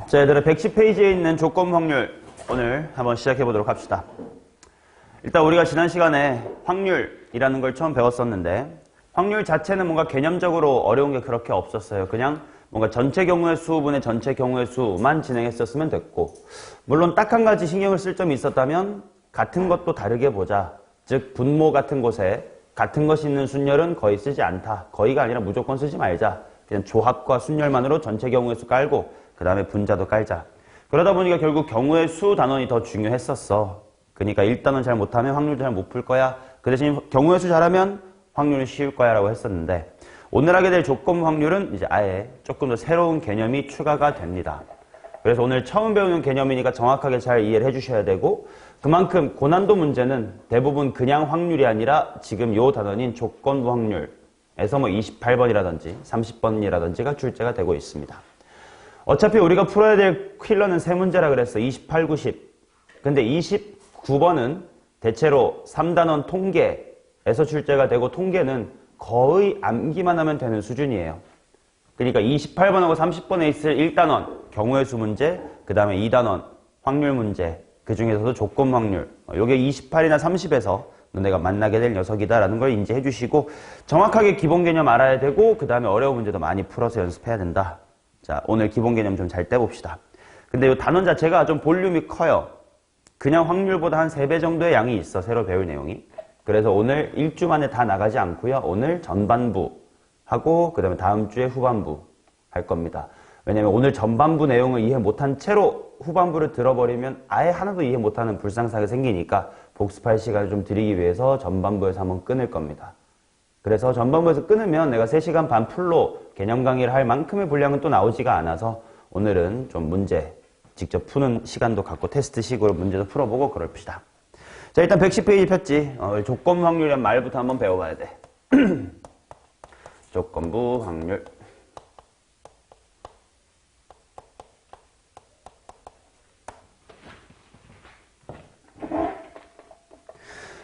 자, 얘들아 110페이지에 있는 조건 확률 오늘 한번 시작해 보도록 합시다. 일단 우리가 지난 시간에 확률이라는 걸 처음 배웠었는데 확률 자체는 뭔가 개념적으로 어려운 게 그렇게 없었어요. 그냥 뭔가 전체 경우의 수분의 전체 경우의 수만 진행했었으면 됐고, 물론 딱 한 가지 신경을 쓸 점이 있었다면 같은 것도 다르게 보자. 즉 분모 같은 곳에 같은 것이 있는 순열은 거의 쓰지 않다. 거의가 아니라 무조건 쓰지 말자. 그냥 조합과 순열만으로 전체 경우의 수 깔고 그 다음에 분자도 깔자. 그러다 보니까 결국 경우의 수 단원이 더 중요했었어. 그러니까 1단원 잘 못하면 확률도 잘 못 풀 거야. 그 대신 경우의 수 잘하면 확률은 쉬울 거야 라고 했었는데, 오늘 하게 될 조건 확률은 이제 아예 조금 더 새로운 개념이 추가가 됩니다. 그래서 오늘 처음 배우는 개념이니까 정확하게 잘 이해를 해주셔야 되고, 그만큼 고난도 문제는 대부분 그냥 확률이 아니라 지금 요 단원인 조건부 확률에서 뭐 28번이라든지 30번이라든지가 출제가 되고 있습니다. 어차피 우리가 풀어야 될 퀼러는 세 문제라 그랬어. 28, 90. 근데 29번은 대체로 3단원 통계에서 출제가 되고, 통계는 거의 암기만 하면 되는 수준이에요. 그러니까 28번하고 30번에 있을 1단원 경우의 수 문제, 그 다음에 2단원 확률 문제, 그 중에서도 조건 확률, 요게 28이나 30에서 너네가 만나게 될 녀석이다라는 걸 인지해 주시고, 정확하게 기본 개념 알아야 되고, 그 다음에 어려운 문제도 많이 풀어서 연습해야 된다. 자, 오늘 기본 개념 좀 잘 떼봅시다. 근데 이 단원 자체가 좀 볼륨이 커요. 그냥 확률보다 한 3배 정도의 양이 있어, 새로 배울 내용이. 그래서 오늘 1주 만에 다 나가지 않고요. 오늘 전반부 하고 그 다음에 다음 주에 후반부 할 겁니다. 왜냐면 오늘 전반부 내용을 이해 못한 채로 후반부를 들어버리면 아예 하나도 이해 못하는 불상사가 생기니까 복습할 시간을 좀 드리기 위해서 전반부에서 한번 끊을 겁니다. 그래서 전반부에서 끊으면 내가 3시간 반 풀로 개념 강의를 할 만큼의 분량은 또 나오지가 않아서 오늘은 좀 문제 직접 푸는 시간도 갖고 테스트식으로 문제도 풀어보고 그럽시다. 자, 일단 110페이지 폈지. 조건부 확률이란 말부터 한번 배워봐야 돼. 조건부 확률.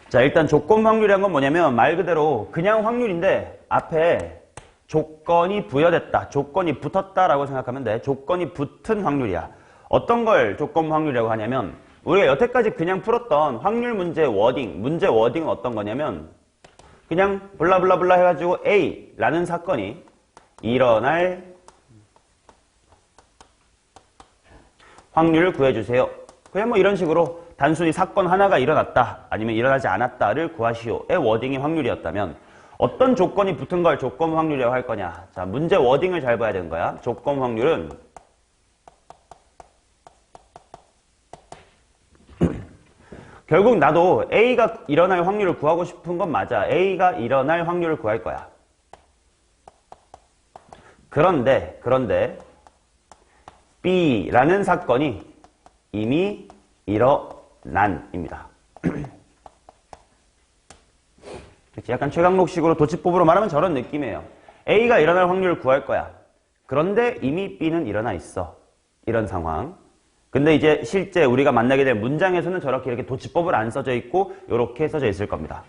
자, 일단 조건부 확률이란 건 뭐냐면 말 그대로 그냥 확률인데 앞에 조건이 부여됐다, 조건이 붙었다라고 생각하면 돼. 조건이 붙은 확률이야. 어떤 걸 조건부 확률이라고 하냐면, 우리가 여태까지 그냥 풀었던 확률 문제 워딩, 문제 워딩은 어떤 거냐면 그냥 블라블라블라 해가지고 A라는 사건이 일어날 확률을 구해주세요. 그냥 뭐 이런 식으로 단순히 사건 하나가 일어났다 아니면 일어나지 않았다를 구하시오의 워딩이 확률이었다면, 어떤 조건이 붙은 걸 조건 확률이라고 할 거냐. 자, 문제 워딩을 잘 봐야 되는 거야. 조건 확률은 결국 나도 A가 일어날 확률을 구하고 싶은 건 맞아. A가 일어날 확률을 구할 거야. 그런데 B라는 사건이 이미 일어난입니다. 약간 최강록식으로 도치법으로 말하면 저런 느낌이에요. A가 일어날 확률을 구할 거야. 그런데 이미 B는 일어나 있어. 이런 상황. 근데 이제 실제 우리가 만나게 될 문장에서는 저렇게 이렇게 도치법을 안 써져 있고 이렇게 써져 있을 겁니다.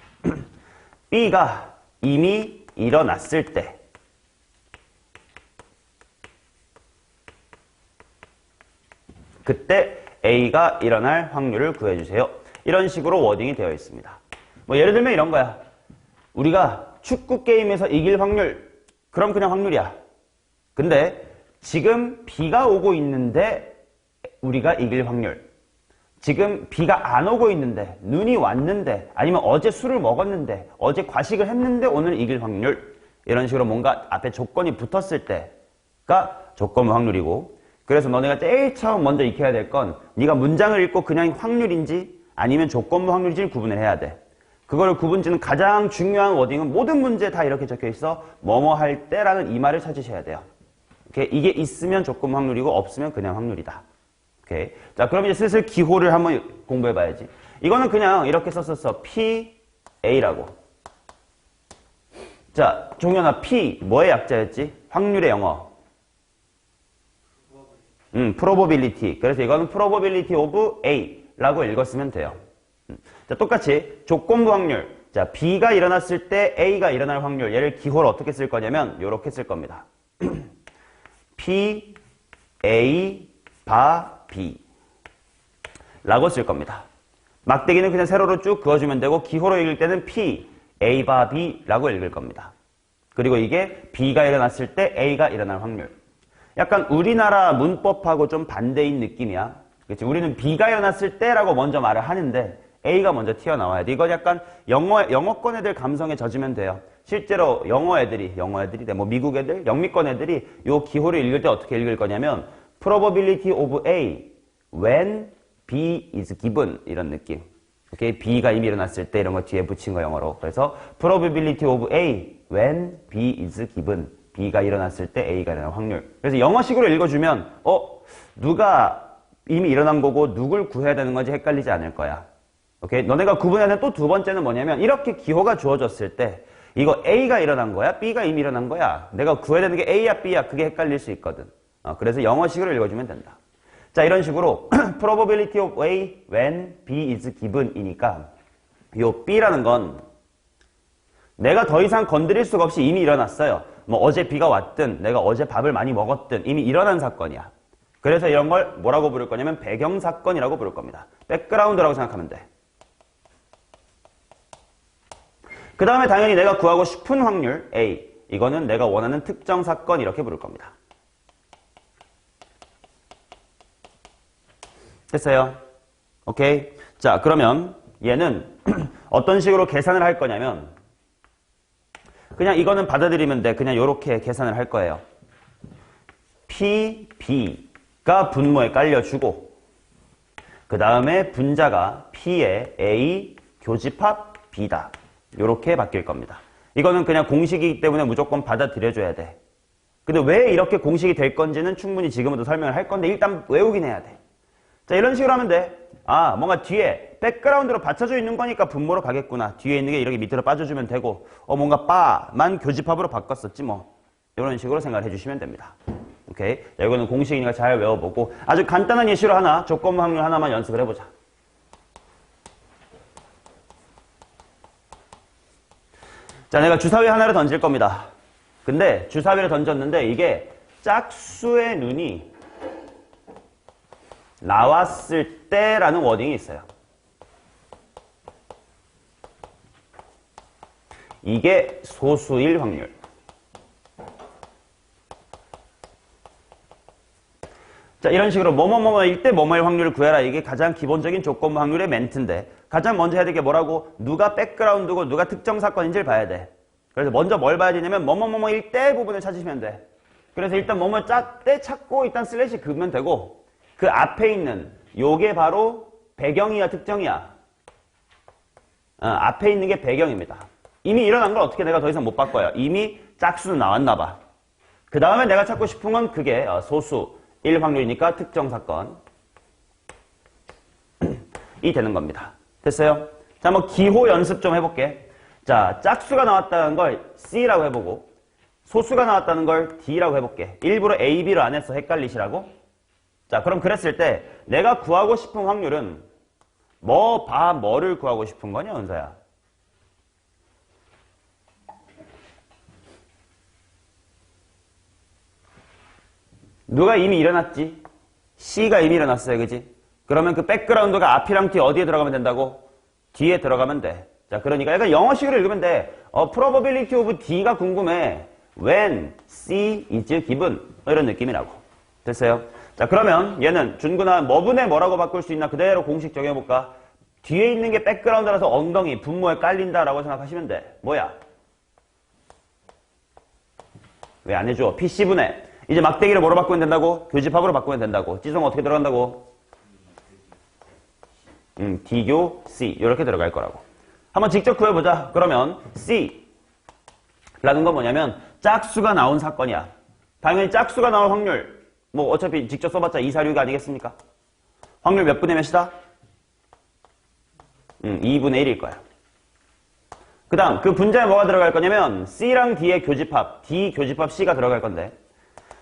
B가 이미 일어났을 때 그때 A가 일어날 확률을 구해주세요. 이런 식으로 워딩이 되어 있습니다. 뭐 예를 들면 이런 거야. 우리가 축구 게임에서 이길 확률, 그럼 그냥 확률이야. 근데 지금 비가 오고 있는데 우리가 이길 확률, 지금 비가 안 오고 있는데 눈이 왔는데 아니면 어제 술을 먹었는데 어제 과식을 했는데 오늘 이길 확률, 이런 식으로 뭔가 앞에 조건이 붙었을 때가 조건부 확률이고, 그래서 너네가 제일 처음 먼저 익혀야 될 건 네가 문장을 읽고 그냥 확률인지 아니면 조건부 확률인지를 구분을 해야 돼. 그걸 구분짓는 가장 중요한 워딩은 모든 문제에 다 이렇게 적혀 있어. 뭐뭐 할 때라는 이 말을 찾으셔야 돼요. 이게 있으면 조건부 확률이고 없으면 그냥 확률이다. 오케이. 자, 그럼 이제 슬슬 기호를 한번 공부해 봐야지. 이거는 그냥 이렇게 썼었어. PA라고. 자, 종현아, P 뭐의 약자였지? 확률의 영어. probability. 그래서 이거는 probability of A라고 읽었으면 돼요. 자, 똑같이 조건부 확률. 자, B가 일어났을 때 A가 일어날 확률. 얘를 기호를 어떻게 쓸 거냐면 이렇게 쓸 겁니다. P, A, 바, 비 라고 쓸 겁니다. 막대기는 그냥 세로로 쭉 그어주면 되고 기호로 읽을 때는 P, A 바 B 라고 읽을 겁니다. 그리고 이게 B가 일어났을 때 A가 일어날 확률. 약간 우리나라 문법하고 좀 반대인 느낌이야. 그치? 우리는 B가 일어났을 때라고 먼저 말을 하는데 A가 먼저 튀어나와야 돼. 이건 약간 영어권 애들 감성에 젖으면 돼요. 실제로 영어 애들이 뭐 미국 애들, 영미권 애들이 요 기호를 읽을 때 어떻게 읽을 거냐면 probability of A when B is given 이런 느낌. 오케이? B가 이미 일어났을 때 이런 거 뒤에 붙인 거 영어로. 그래서 probability of A when B is given. B가 일어났을 때 A가 일어날 확률. 그래서 영어식으로 읽어주면 누가 이미 일어난 거고 누굴 구해야 되는 건지 헷갈리지 않을 거야. 오케이? 너네가 구분해야 되는 또 두 번째는 뭐냐면 이렇게 기호가 주어졌을 때 이거 A가 일어난 거야? B가 이미 일어난 거야? 내가 구해야 되는 게 A야 B야? 그게 헷갈릴 수 있거든. 그래서 영어식으로 읽어주면 된다. 자, 이런 식으로 probability of A when B is given 이니까 요 B라는 건 내가 더 이상 건드릴 수가 없이 이미 일어났어요. 뭐 어제 비가 왔든 내가 어제 밥을 많이 먹었든 이미 일어난 사건이야. 그래서 이런 걸 뭐라고 부를 거냐면 배경사건이라고 부를 겁니다. 백그라운드라고 생각하면 돼. 그 다음에 당연히 내가 구하고 싶은 확률 A. 이거는 내가 원하는 특정 사건 이렇게 부를 겁니다. 됐어요? 오케이? 자, 그러면 얘는 어떤 식으로 계산을 할 거냐면 그냥 이거는 받아들이면 돼. 그냥 이렇게 계산을 할 거예요. P, B가 분모에 깔려주고 그 다음에 분자가 P에 A 교집합 B다. 이렇게 바뀔 겁니다. 이거는 그냥 공식이기 때문에 무조건 받아들여줘야 돼. 근데 왜 이렇게 공식이 될 건지는 충분히 지금부터 설명을 할 건데 일단 외우긴 해야 돼. 자, 이런 식으로 하면 돼. 뭔가 뒤에 백그라운드로 받쳐져 있는 거니까 분모로 가겠구나. 뒤에 있는 게 이렇게 밑으로 빠져주면 되고 뭔가 바만 교집합으로 바꿨었지 뭐. 이런 식으로 생각을 해주시면 됩니다. 오케이? 자, 이거는 공식이니까 잘 외워보고 아주 간단한 예시로 하나, 조건 확률 하나만 연습을 해보자. 자, 내가 주사위 하나를 던질 겁니다. 근데 주사위를 던졌는데 이게 짝수의 눈이 나왔을 때라는 워딩이 있어요. 이게 소수일 확률. 자, 이런 식으로 뭐뭐뭐일 때 뭐뭐일 확률을 구해라. 이게 가장 기본적인 조건 확률의 멘트인데 가장 먼저 해야 될 게 뭐라고? 누가 백그라운드고 누가 특정 사건인지를 봐야 돼. 그래서 먼저 뭘 봐야 되냐면 뭐뭐뭐일 때 부분을 찾으시면 돼. 그래서 일단 뭐뭐 때 찾고 일단 슬래시 그으면 되고 그 앞에 있는 요게 바로 배경이야 특정이야? 앞에 있는 게 배경입니다. 이미 일어난 걸 어떻게 내가 더 이상 못 바꿔요. 이미 짝수는 나왔나 봐. 그 다음에 내가 찾고 싶은 건 그게 소수일 확률이니까 특정 사건 이 되는 겁니다. 됐어요? 자, 한번 기호 연습 좀 해볼게. 자, 짝수가 나왔다는 걸 C라고 해보고 소수가 나왔다는 걸 D라고 해볼게. 일부러 A, B를 안 해서 헷갈리시라고. 자, 그럼 그랬을 때 내가 구하고 싶은 확률은 뭐를 구하고 싶은 거냐, 은서야? 누가 이미 일어났지? C가 이미 일어났어요, 그지? 그러면 그 백그라운드가 앞이랑 뒤 어디에 들어가면 된다고? 뒤에 들어가면 돼. 자, 그러니까 약간 영어식으로 읽으면 돼. probability of D가 궁금해. when C is given. 이런 느낌이라고. 됐어요? 자, 그러면 얘는 준근아 뭐분의 뭐라고 바꿀 수 있나? 그대로 공식 정해볼까? 뒤에 있는 게 백그라운드라서 엉덩이, 분모에 깔린다라고 생각하시면 돼. 뭐야? 왜 안 해줘? PC분의. 이제 막대기를 뭐로 바꾸면 된다고? 교집합으로 바꾸면 된다고. 찌송 어떻게 들어간다고? D교 C 이렇게 들어갈 거라고. 한번 직접 구해보자. 그러면 C라는 건 뭐냐면 짝수가 나온 사건이야. 당연히 짝수가 나올 확률 뭐 어차피 직접 써봤자 2, 4, 6이 아니겠습니까? 확률 몇 분의 몇이다? 2분의 1일 거야. 그 다음 그 분자에 뭐가 들어갈 거냐면 C랑 D의 교집합 D 교집합 C가 들어갈 건데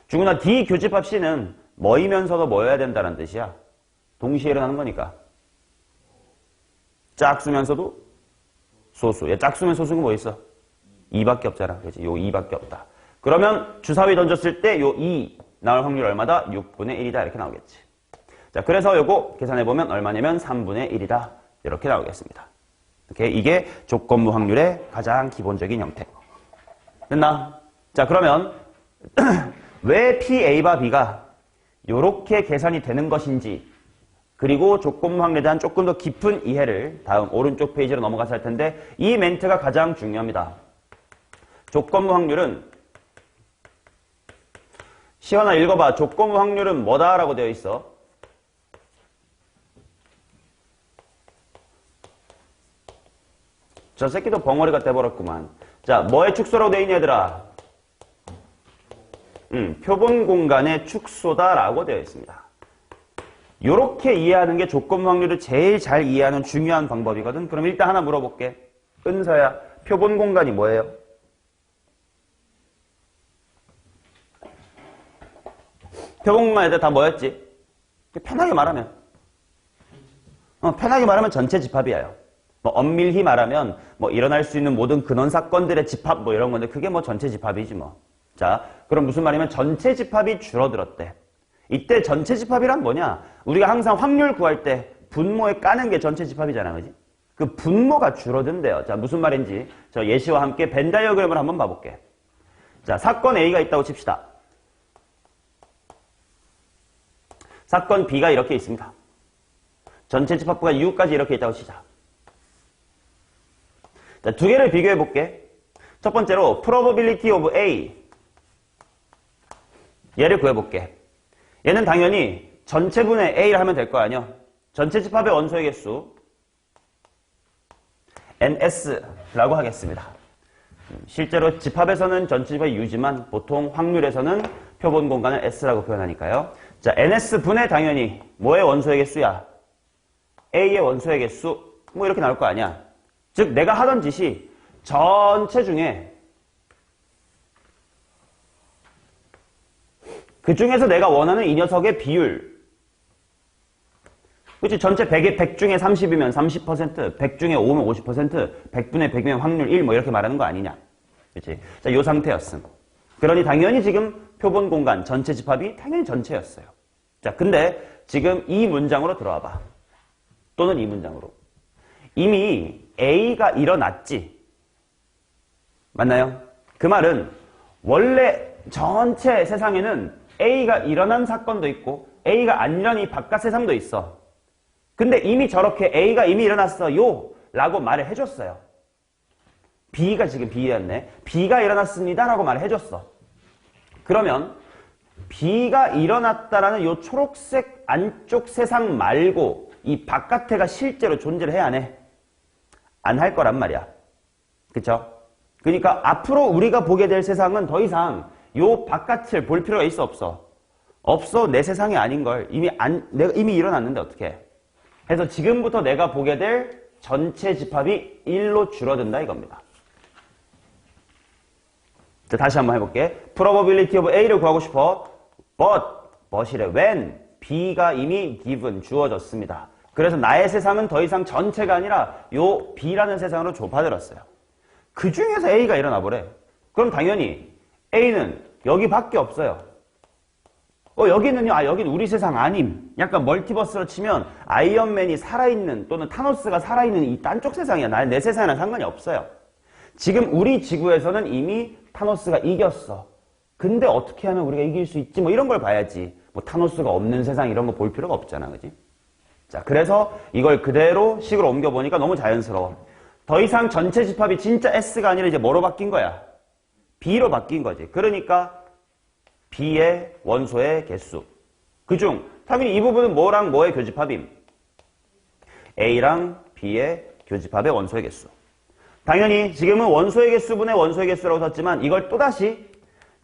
중구나 D 교집합 C는 뭐이면서도 뭐여야 된다는 뜻이야. 동시에 일어나는 거니까. 짝수면서도 소수. 짝수면 소수는 뭐 있어? 2밖에 없잖아. 그렇지? 요 2밖에 없다. 그러면 주사위 던졌을 때 요 2 나올 확률 얼마다? 6분의 1이다. 이렇게 나오겠지. 자, 그래서 요거 계산해보면 얼마냐면 3분의 1이다. 이렇게 나오겠습니다. 오케이? 이게 조건부 확률의 가장 기본적인 형태. 됐나? 자, 그러면 왜 PA와 B가 요렇게 계산이 되는 것인지, 그리고 조건부 확률에 대한 조금 더 깊은 이해를 다음 오른쪽 페이지로 넘어가서 할 텐데, 이 멘트가 가장 중요합니다. 조건부 확률은, 시원아 읽어봐. 조건부 확률은 뭐다? 라고 되어 있어. 저 새끼도 벙어리가 돼버렸구만. 자, 뭐의 축소라고 되어 있니 얘들아? 표본 공간의 축소다라고 되어 있습니다. 요렇게 이해하는 게 조건부 확률을 제일 잘 이해하는 중요한 방법이거든. 그럼 일단 하나 물어볼게. 은서야, 표본 공간이 뭐예요? 표본 공간 애들 다 뭐였지? 편하게 말하면. 편하게 말하면 전체 집합이에요. 뭐 엄밀히 말하면 뭐 일어날 수 있는 모든 근원 사건들의 집합 뭐 이런 건데 그게 뭐 전체 집합이지 뭐. 자, 그럼 무슨 말이냐면 전체 집합이 줄어들었대. 이때 전체 집합이란 뭐냐? 우리가 항상 확률 구할 때 분모에 까는 게 전체 집합이잖아, 그지? 그 분모가 줄어든대요. 자, 무슨 말인지 저 예시와 함께 벤 다이어그램을 한번 봐볼게. 자, 사건 A가 있다고 칩시다. 사건 B가 이렇게 있습니다. 전체 집합부가 U까지 이렇게 있다고 치자. 자, 두 개를 비교해 볼게. 첫 번째로 probability of A. 얘를 구해 볼게. 얘는 당연히 전체분의 A를 하면 될 거 아니야. 전체 집합의 원소의 개수 NS라고 하겠습니다. 실제로 집합에서는 전체 집합이 U지만 보통 확률에서는 표본 공간을 S라고 표현하니까요. 자, NS분의 당연히 뭐의 원소의 개수야? A의 원소의 개수. 뭐 이렇게 나올 거 아니야. 즉 내가 하던 짓이 전체 중에 그 중에서 내가 원하는 이 녀석의 비율, 그치? 전체 100 중에 30이면 30%, 100 중에 5면 50%, 100분의 100이면 확률 1 뭐 이렇게 말하는 거 아니냐. 그치? 자, 요 상태였음. 그러니 당연히 지금 표본 공간 전체 집합이 당연히 전체였어요. 자, 근데 지금 이 문장으로 들어와 봐. 또는 이 문장으로. 이미 A가 일어났지. 맞나요? 그 말은 원래 전체 세상에는 A가 일어난 사건도 있고 A가 안 일어난 이 바깥 세상도 있어. 근데 이미 저렇게 A가 이미 일어났어요 라고 말을 해줬어요. B가 지금 B였네. B가 일어났습니다 라고 말을 해줬어. 그러면 B가 일어났다라는 요 초록색 안쪽 세상 말고 이 바깥에가 실제로 존재를 해야 안 해? 안 할 거란 말이야. 그쵸? 그러니까 앞으로 우리가 보게 될 세상은 더 이상 요 바깥을 볼 필요가 있어 없어? 없어. 내 세상이 아닌 걸. 내가 이미 일어났는데 어떡해. 해서 지금부터 내가 보게 될 전체 집합이 1로 줄어든다 이겁니다. 자, 다시 한번 해볼게. probability of A를 구하고 싶어. but이래. when B가 이미 given 주어졌습니다. 그래서 나의 세상은 더 이상 전체가 아니라 요 B라는 세상으로 좁아들었어요. 그 중에서 A가 일어나 보래. 그럼 당연히 A는 여기밖에 없어요. 여기는요. 여기는 우리 세상 아님. 약간 멀티버스로 치면 아이언맨이 살아있는 또는 타노스가 살아있는 이 딴 쪽 세상이야. 내 세상이랑 상관이 없어요. 지금 우리 지구에서는 이미 타노스가 이겼어. 근데 어떻게 하면 우리가 이길 수 있지? 뭐 이런 걸 봐야지. 뭐 타노스가 없는 세상 이런 거 볼 필요가 없잖아. 그지? 자, 그래서 이걸 그대로 식으로 옮겨보니까 너무 자연스러워. 더 이상 전체 집합이 진짜 S가 아니라 이제 뭐로 바뀐 거야? B로 바뀐 거지. 그러니까 B의 원소의 개수. 그중 당연히 이 부분은 뭐랑 뭐의 교집합임? A랑 B의 교집합의 원소의 개수. 당연히 지금은 원소의 개수분의 원소의 개수라고 썼지만 이걸 또다시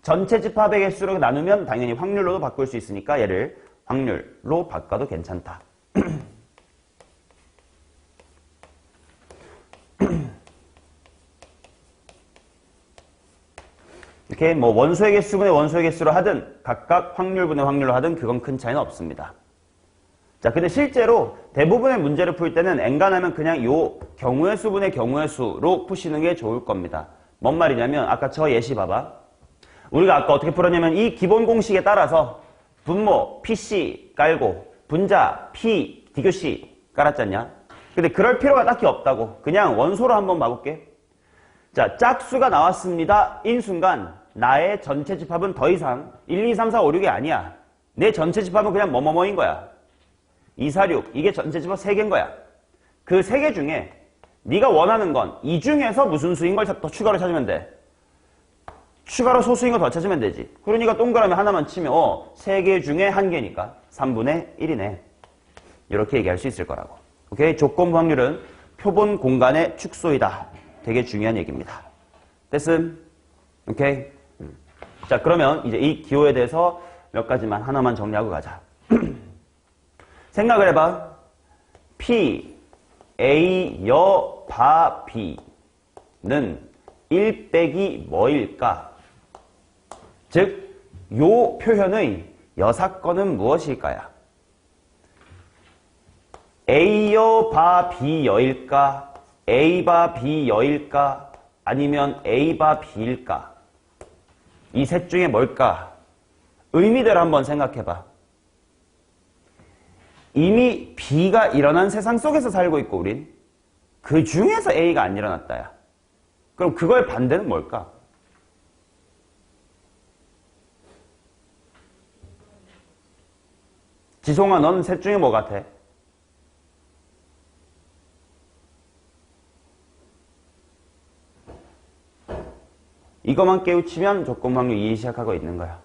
전체 집합의 개수로 나누면 당연히 확률로도 바꿀 수 있으니까 얘를 확률로 바꿔도 괜찮다. 이렇게 뭐 원소의 개수분의 원소의 개수로 하든 각각 확률분의 확률로 하든 그건 큰 차이는 없습니다. 자, 근데 실제로 대부분의 문제를 풀 때는 엔간하면 그냥 요 경우의 수분의 경우의 수로 푸시는 게 좋을 겁니다. 뭔 말이냐면 아까 저 예시 봐봐. 우리가 아까 어떻게 풀었냐면 이 기본 공식에 따라서 분모 PC 깔고 분자 P, DQC 깔았잖냐? 근데 그럴 필요가 딱히 없다고. 그냥 원소로 한번 봐볼게. 자, 짝수가 나왔습니다. 인 순간 나의 전체 집합은 더 이상 1, 2, 3, 4, 5, 6이 아니야. 내 전체 집합은 그냥 뭐뭐뭐인 거야. 2, 4, 6 이게 전체 집합 3개인 거야. 그 3개 중에 네가 원하는 건 이 중에서 무슨 수인 걸 더 추가로 찾으면 돼. 추가로 소수인 거 더 찾으면 되지. 그러니까 동그라미 하나만 치면 3개 중에 1개니까 3분의 1이네. 이렇게 얘기할 수 있을 거라고. 오케이? 조건부 확률은 표본 공간의 축소이다. 되게 중요한 얘기입니다. 됐음? 오케이? 자, 그러면 이제 이 기호에 대해서 몇 가지만 하나만 정리하고 가자. 생각을 해봐. P, A, 여, 바, B는 1 빼기 뭐일까? 즉, 요 표현의 여사건은 무엇일까요? A여, 바, B여일까? A, 바, B여일까? 아니면 A, 바, B일까? 이 셋 중에 뭘까? 의미대로 한번 생각해봐. 이미 B가 일어난 세상 속에서 살고 있고 우린 그 중에서 A가 안 일어났다야. 그럼 그거의 반대는 뭘까? 지송아, 넌 셋 중에 뭐 같아? 이것만 깨우치면 조건 확률 2 시작하고 있는 거야.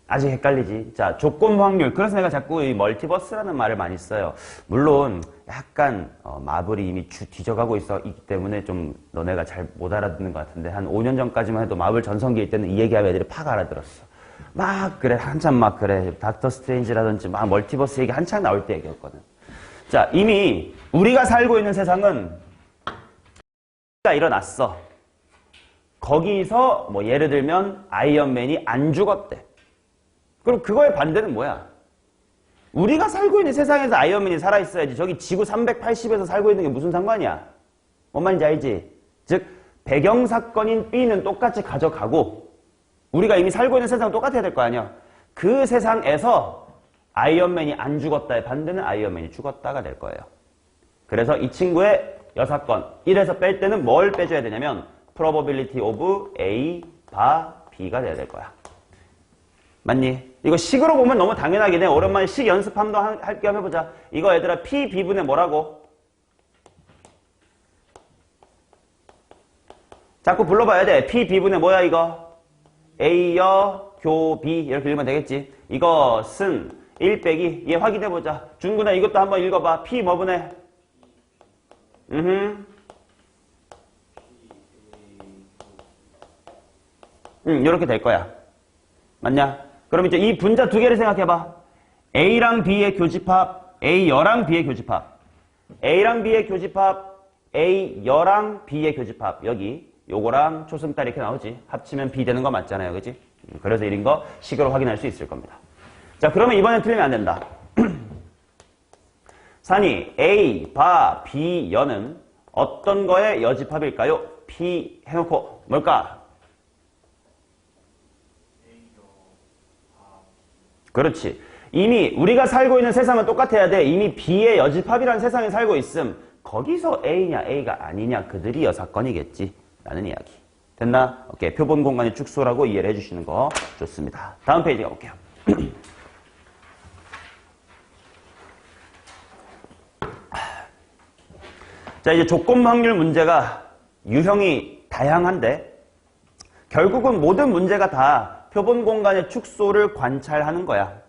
아직 헷갈리지? 자, 조건 확률. 그래서 내가 자꾸 이 멀티버스라는 말을 많이 써요. 물론 약간 마블이 이미 뒤져가고 있기 때문에 좀 너네가 잘 못 알아듣는 것 같은데 한 5년 전까지만 해도 마블 전성기일 때는 이 얘기하면 애들이 팍 알아들었어. 막 그래, 한참 막 그래. 닥터 스트레인지라든지 막 멀티버스 얘기 한창 나올 때 얘기였거든. 자, 이미 우리가 살고 있는 세상은 가 일어났어. 거기서 뭐 예를 들면 아이언맨이 안 죽었대. 그럼 그거의 반대는 뭐야? 우리가 살고 있는 세상에서 아이언맨이 살아있어야지. 저기 지구 380에서 살고 있는 게 무슨 상관이야? 뭔 말인지 알지? 즉 배경사건인 B는 똑같이 가져가고 우리가 이미 살고 있는 세상은 똑같아야 될 거 아니야. 그 세상에서 아이언맨이 안 죽었다의 반대는 아이언맨이 죽었다가 될 거예요. 그래서 이 친구의 여사건 1에서 뺄 때는 뭘 빼줘야 되냐면 probability of A, 바, B가 돼야 될 거야. 맞니? 이거 식으로 보면 너무 당연하긴 해. 오랜만에 식 연습함도 할 겸 해보자. 이거 얘들아 P, B분의 뭐라고? 자꾸 불러봐야 돼. P, B분의 뭐야 이거? A여, 교, B 이렇게 읽으면 되겠지. 이것은 1 빼기 얘 확인해보자. 준구나 이것도 한번 읽어봐. P 뭐분의? 이렇게 될 거야. 맞냐? 그럼 이제 이 분자 두 개를 생각해봐. A랑 B의 교집합, A여랑 B의 교집합. A랑 B의 교집합, A여랑 B의 교집합. 여기 요거랑 초승달 이렇게 나오지. 합치면 B 되는 거 맞잖아요. 그지? 그래서 이런 거 식으로 확인할 수 있을 겁니다. 자, 그러면 이번엔 틀리면 안 된다. 산이 A, 바, B, 여는 어떤 거의 여집합일까요? P 해놓고 뭘까? 그렇지. 이미 우리가 살고 있는 세상은 똑같아야 돼. 이미 B의 여집합이라는 세상에 살고 있음. 거기서 A냐 A가 아니냐 그들이 여사건이겠지 라는 이야기. 됐나? 오케이. 표본 공간의 축소라고 이해를 해주시는 거 좋습니다. 다음 페이지 가볼게요. 자, 이제 조건 확률 문제가 유형이 다양한데 결국은 모든 문제가 다 표본 공간의 축소를 관찰하는 거야.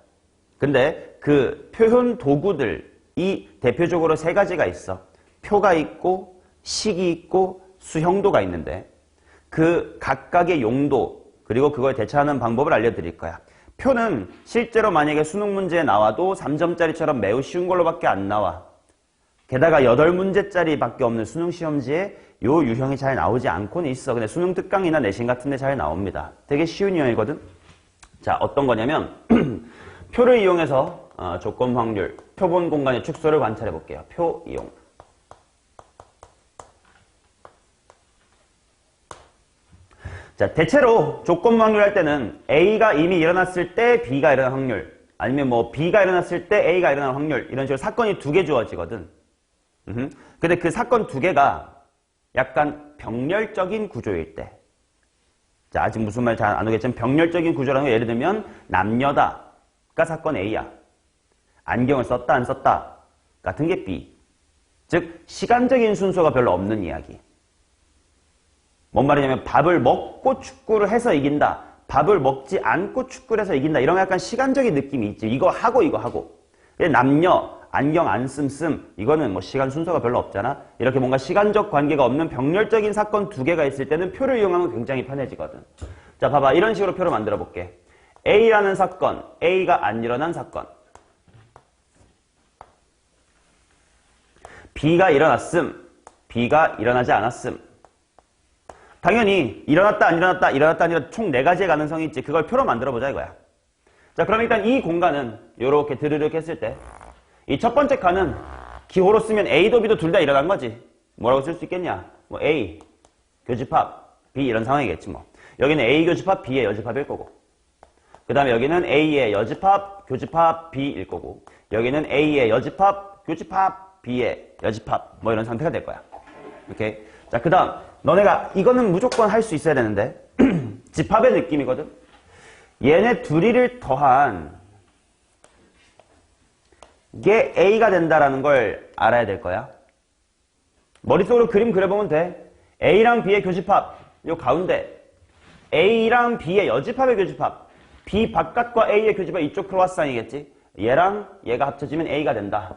근데 그 표현 도구들이 대표적으로 세 가지가 있어. 표가 있고 식이 있고 수형도가 있는데 그 각각의 용도 그리고 그걸 대처하는 방법을 알려드릴 거야. 표는 실제로 만약에 수능 문제에 나와도 3점짜리처럼 매우 쉬운 걸로밖에 안 나와. 게다가 8문제짜리 밖에 없는 수능 시험지에 요 유형이 잘 나오지 않고는 있어. 근데 수능 특강이나 내신 같은 데 잘 나옵니다. 되게 쉬운 유형이거든. 자, 어떤 거냐면 표를 이용해서 조건 확률, 표본 공간의 축소를 관찰해 볼게요. 표 이용. 자, 대체로 조건 확률 할 때는 A가 이미 일어났을 때 B가 일어날 확률, 아니면 뭐 B가 일어났을 때 A가 일어날 확률, 이런 식으로 사건이 두 개 주어지거든. 근데 그 사건 두 개가 약간 병렬적인 구조일 때. 자, 아직 무슨 말 잘 안 오겠지만 병렬적인 구조라는 거 예를 들면 남녀다가 사건 A야. 안경을 썼다 안 썼다 같은 게 B. 즉 시간적인 순서가 별로 없는 이야기. 뭔 말이냐면 밥을 먹고 축구를 해서 이긴다. 밥을 먹지 않고 축구를 해서 이긴다. 이런 약간 시간적인 느낌이 있지. 이거 하고 이거 하고. 남녀, 안경 안 씀씀 이거는 뭐 시간 순서가 별로 없잖아. 이렇게 뭔가 시간적 관계가 없는 병렬적인 사건 두 개가 있을 때는 표를 이용하면 굉장히 편해지거든. 자, 봐봐. 이런 식으로 표를 만들어 볼게. A라는 사건, A가 안 일어난 사건. B가 일어났음, B가 일어나지 않았음. 당연히 일어났다 안 일어났다 일어났다 안 일어났다 총 4가지의 가능성이 있지. 그걸 표로 만들어 보자 이거야. 자, 그럼 일단 이 공간은 이렇게 드르륵 했을 때 이 첫 번째 칸은 기호로 쓰면 A도 B도 둘 다 일어난 거지. 뭐라고 쓸 수 있겠냐? 뭐 A 교집합 B 이런 상황이겠지 뭐. 여기는 A 교집합 B의 여집합일 거고, 그 다음에 여기는 A의 여집합 교집합 B일 거고, 여기는 A의 여집합 교집합 B의 여집합 뭐 이런 상태가 될 거야. 오케이. 자, 그 다음 너네가 이거는 무조건 할 수 있어야 되는데 집합의 느낌이거든. 얘네 둘이를 더한 게 A가 된다라는 걸 알아야 될 거야. 머릿속으로 그림 그려보면 돼. A랑 B의 교집합 요 가운데, A랑 B의 여집합의 교집합, B 바깥과 A의 교집합 이쪽 크로와상이겠지. 얘랑 얘가 합쳐지면 A가 된다.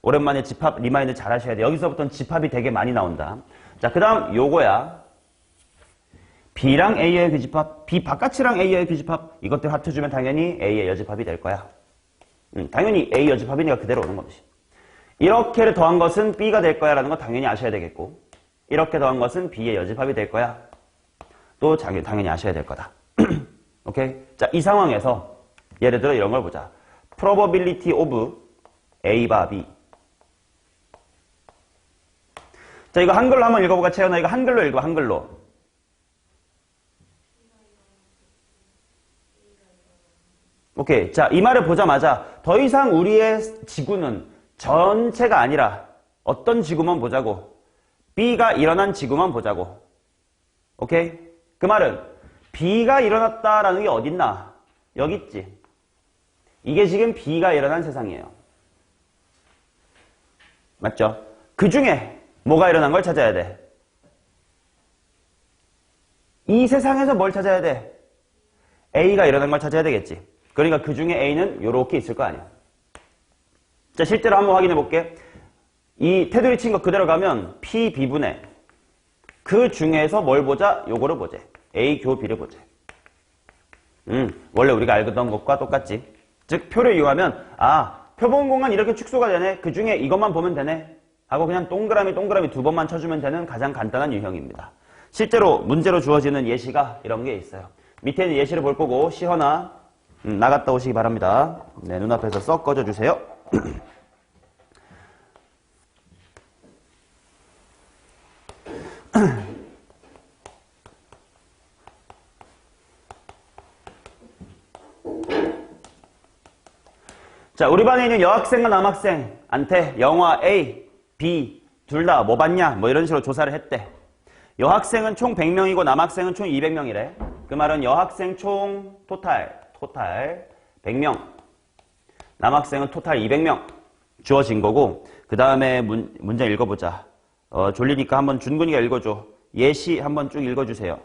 오랜만에 집합 리마인드 잘 하셔야 돼. 여기서부터는 집합이 되게 많이 나온다. 자, 그 다음 요거야. B랑 A의 교집합, B 바깥이랑 A의 교집합 이것들 합쳐주면 당연히 A의 여집합이 될 거야. 당연히 A 여집합이니까 그대로 오는 거지. 이렇게를 더한 것은 B가 될 거야 라는 거 당연히 아셔야 되겠고, 이렇게 더한 것은 B의 여집합이 될 거야. 또 당연히 아셔야 될 거다. 오케이? 자, 이 상황에서 예를 들어 이런 걸 보자. Probability of A바 B. 자, 이거 한글로 한번 읽어볼까? 채연아, 이거 한글로 읽어, 한글로. 오케이. 자, 이 말을 보자마자 더 이상 우리의 지구는 전체가 아니라 어떤 지구만 보자고. B가 일어난 지구만 보자고. 오케이? 그 말은 B가 일어났다라는 게 어딨나? 여기 있지. 이게 지금 B가 일어난 세상이에요. 맞죠? 그 중에 뭐가 일어난 걸 찾아야 돼? 이 세상에서 뭘 찾아야 돼? A가 일어난 걸 찾아야 되겠지. 그러니까 그 중에 A는 요렇게 있을 거 아니야. 자, 실제로 한번 확인해 볼게. 이 테두리 친 거 그대로 가면 P, B분의 그 중에서 뭘 보자? 요거를 보재. A 교 B를 보재. 원래 우리가 알던 것과 똑같지. 즉 표를 이용하면 표본 공간 이렇게 축소가 되네. 그 중에 이것만 보면 되네. 하고 그냥 동그라미 두 번만 쳐주면 되는 가장 간단한 유형입니다. 실제로 문제로 주어지는 예시가 이런 게 있어요. 밑에 있는 예시를 볼 거고 시헌아 나갔다 오시기 바랍니다. 네, 눈앞에서 썩 꺼져주세요. 자, 우리 반에 있는 여학생과 남학생한테 영화 A, B 둘 다 뭐 봤냐? 뭐 이런 식으로 조사를 했대. 여학생은 총 100명이고 남학생은 총 200명이래. 그 말은 여학생 총 토탈 100명, 남학생은 토탈 200명 주어진 거고, 그 다음에 문제 읽어보자. 졸리니까 한번 준근이가 읽어줘. 예시 한번 쭉 읽어주세요.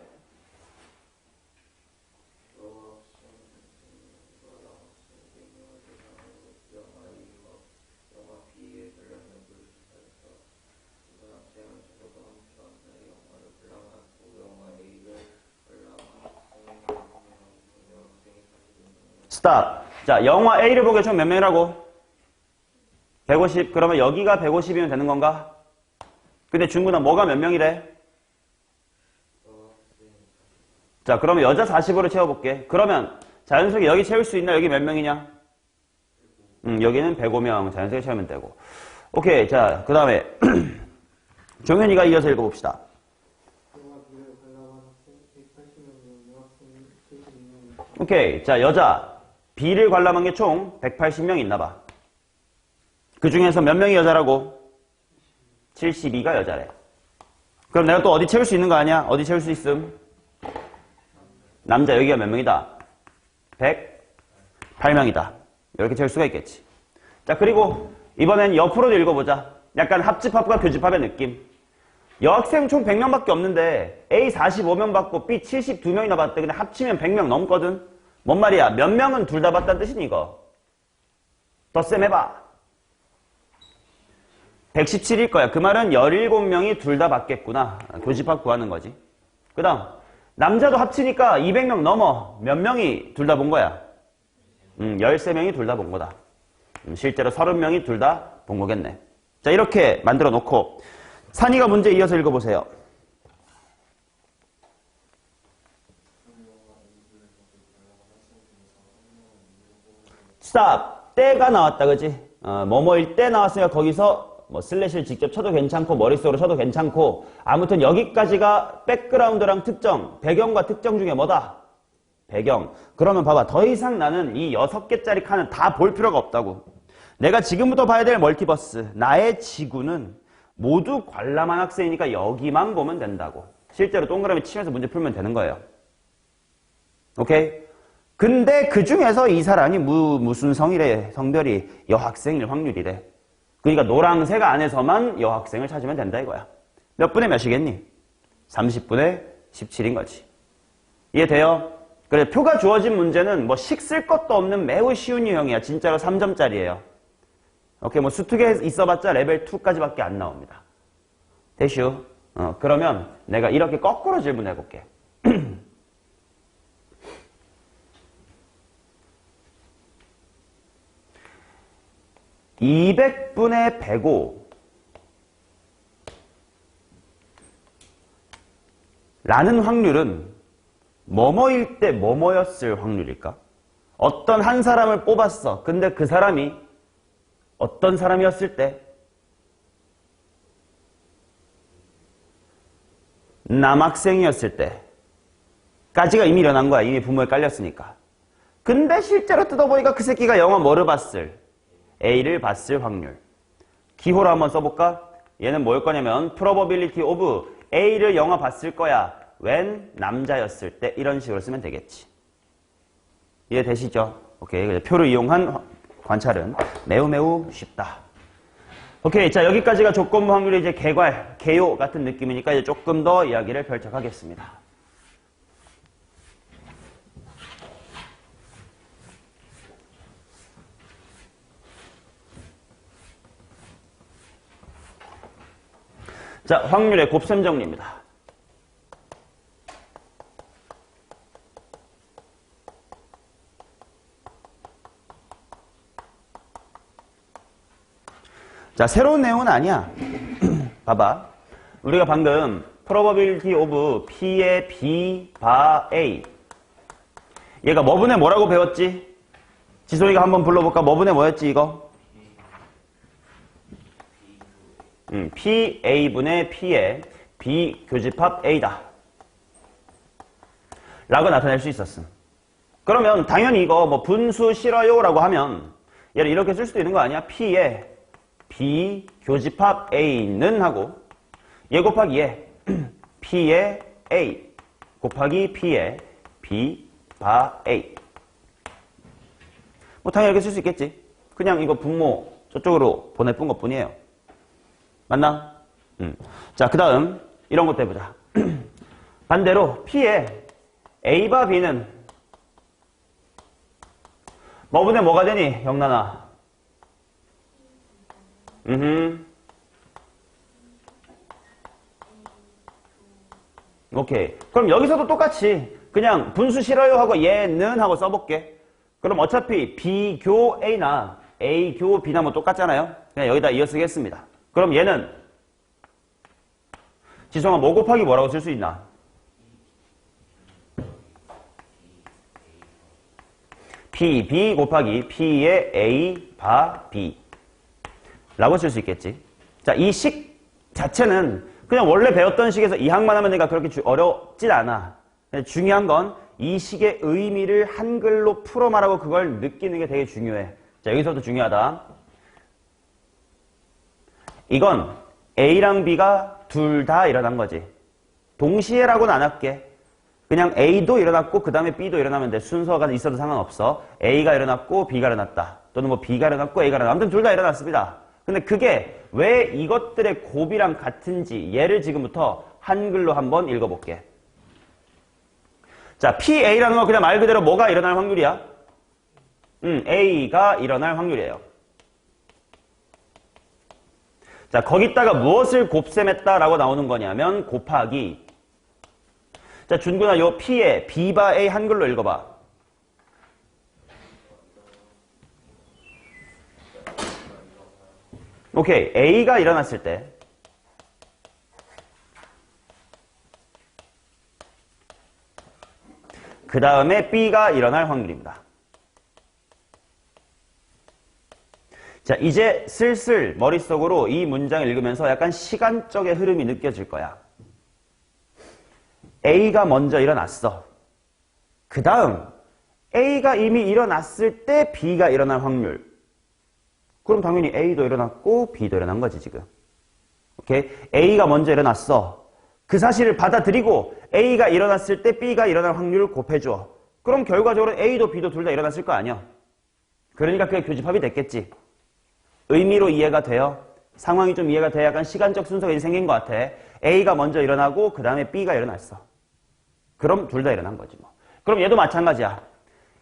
스탑. 자, 영화 A를 보게 총 몇 명이라고? 150. 그러면 여기가 150이면 되는 건가? 근데 준구나 뭐가 몇 명이래? 자, 그러면 여자 40으로 채워볼게. 그러면 자연스럽게 여기 채울 수 있나? 여기 몇 명이냐? 여기는 105명 자연스럽게 채우면 되고. 오케이. 자, 그 다음에 종현이가 이어서 읽어봅시다. 오케이. 자, 여자 B를 관람한 게 총 180명 있나 봐. 그 중에서 몇 명이 여자라고? 72가 여자래. 그럼 내가 또 어디 채울 수 있는 거 아니야? 어디 채울 수 있음? 남자 여기가 몇 명이다? 108명이다. 이렇게 채울 수가 있겠지. 자, 그리고 이번엔 옆으로도 읽어보자. 약간 합집합과 교집합의 느낌. 여학생 총 100명밖에 없는데 A 45명 받고 B 72명이나 받대. 근데 합치면 100명 넘거든. 뭔 말이야? 몇 명은 둘 다 받다는 뜻이니 이거. 덧셈 해봐. 117일 거야. 그 말은 17명이 둘 다 받겠구나. 교집합 구하는 거지. 그 다음 남자도 합치니까 200명 넘어. 몇 명이 둘 다 본 거야? 13명이 둘 다 본 거다. 실제로 30명이 둘 다 본 거겠네. 자, 이렇게 만들어 놓고 산이가 문제 이어서 읽어보세요. stop. 때가 나왔다, 그지? 뭐뭐일 때 나왔으니까 거기서 뭐 슬래시를 직접 쳐도 괜찮고 머릿속으로 쳐도 괜찮고 아무튼 여기까지가 백그라운드랑 특정, 배경과 특정 중에 뭐다? 배경. 그러면 봐봐. 더 이상 나는 이 6개짜리 칸은 다 볼 필요가 없다고. 내가 지금부터 봐야 될 멀티버스, 나의 지구는 모두 관람한 학생이니까 여기만 보면 된다고. 실제로 동그라미 치면서 문제 풀면 되는 거예요. 오케이? 근데 그 중에서 이 사람이 무슨 성이래, 성별이 여학생일 확률이래. 그러니까 노란색 안에서만 여학생을 찾으면 된다 이거야. 몇 분의 몇이겠니? 30분의 17인 거지. 이해돼요? 그래, 표가 주어진 문제는 뭐 식 쓸 것도 없는 매우 쉬운 유형이야. 진짜로 3점짜리예요. 오케이, 뭐 수특에 있어봤자 레벨 2까지밖에 안 나옵니다. 대슈. 그러면 내가 이렇게 거꾸로 질문해볼게. 200분의 105 라는 확률은 뭐뭐일 때 뭐뭐였을 확률일까? 어떤 한 사람을 뽑았어. 근데 그 사람이 어떤 사람이었을 때? 남학생이었을 때까지가 이미 일어난 거야. 이미 부모에 깔렸으니까. 근데 실제로 뜯어보니까 그 새끼가 영화 뭐를 봤을? A를 봤을 확률. 기호로 한번 써볼까? 얘는 뭐일 거냐면 probability of A를 영화 봤을 거야. when 남자였을 때. 이런 식으로 쓰면 되겠지. 이해되시죠? 오케이. 표를 이용한 관찰은 매우 쉽다. 오케이. 자, 여기까지가 조건부 확률의 이제 개괄, 개요 같은 느낌이니까 이제 조금 더 이야기를 펼쳐가겠습니다. 자, 확률의 곱셈 정리입니다. 자, 새로운 내용은 아니야. 봐봐. 우리가 방금 probability of P의 B, 바, A. 얘가 뭐분의 뭐라고 배웠지? 지소이가 한번 불러볼까? 뭐분의 뭐였지, 이거? P, A분의 P의 B 교집합 A다. 라고 나타낼 수 있었음. 그러면 당연히 이거 뭐 분수 싫어요 라고 하면 얘를 이렇게 쓸 수도 있는 거 아니야? P의 B 교집합 A는 하고 얘 곱하기 얘 P의 A 곱하기 P의 B 바 A. 뭐 당연히 이렇게 쓸 수 있겠지. 그냥 이거 분모 저쪽으로 보내뿐 것 뿐이에요. 맞나? 자, 그 다음 이런 것도 해보자. 반대로 P의 A바 B는 뭐분의 뭐가 되니? 영란아. 오케이. 그럼 여기서도 똑같이 그냥 분수 싫어요 하고 얘는 하고 써볼게. 그럼 어차피 B교 A나 A교 B나 뭐 똑같잖아요. 그냥 여기다 이어 쓰겠습니다. 그럼 얘는 지성아 뭐 곱하기 뭐라고 쓸 수 있나? P, B 곱하기 P의 A, 바, B 라고 쓸 수 있겠지. 자, 이 식 자체는 그냥 원래 배웠던 식에서 이항만 하면 내가 그렇게 어렵진 않아. 중요한 건 이 식의 의미를 한글로 풀어 말하고 그걸 느끼는 게 되게 중요해. 자, 여기서도 중요하다. 이건 A랑 B가 둘 다 일어난 거지. 동시에라고는 안 할게. 그냥 A도 일어났고 그 다음에 B도 일어나면 돼. 순서가 있어도 상관없어. A가 일어났고 B가 일어났다. 또는 뭐 B가 일어났고 A가 일어났다. 아무튼 둘 다 일어났습니다. 근데 그게 왜 이것들의 곱이랑 같은지 얘를 지금부터 한글로 한번 읽어볼게. 자, PA라는 건 그냥 말 그대로 뭐가 일어날 확률이야? A가 일어날 확률이에요. 자, 거기다가 무엇을 곱셈했다라고 나오는 거냐면 곱하기. 자, 준근아, 요 P에 B바 A 한글로 읽어봐. 오케이, A가 일어났을 때 그 다음에 B가 일어날 확률입니다. 자, 이제 슬슬 머릿속으로 이 문장을 읽으면서 약간 시간적의 흐름이 느껴질 거야. A가 먼저 일어났어. 그 다음 A가 이미 일어났을 때 B가 일어날 확률. 그럼 당연히 A도 일어났고 B도 일어난 거지 지금. 오케이? A가 먼저 일어났어. 그 사실을 받아들이고 A가 일어났을 때 B가 일어날 확률을 곱해줘. 그럼 결과적으로 A도 B도 둘 다 일어났을 거 아니야. 그러니까 그게 교집합이 됐겠지. 의미로 이해가 돼요? 상황이 좀 이해가 돼? 약간 시간적 순서가 이제 생긴 것 같아. A가 먼저 일어나고 그 다음에 B가 일어났어. 그럼 둘 다 일어난 거지 뭐. 그럼 얘도 마찬가지야.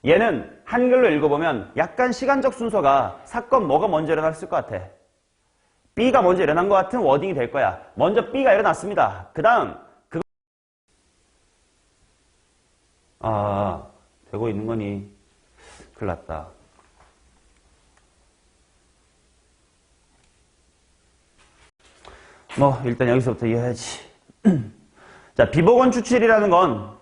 얘는 한글로 읽어보면 약간 시간적 순서가 사건 뭐가 먼저 일어났을 것 같아? B가 먼저 일어난 것 같은 워딩이 될 거야. 먼저 B가 일어났습니다. 그 다음 되고 있는 거니. 큰일 났다. 뭐 일단 여기서부터 이해해야지. 자, 비복원 추출이라는 건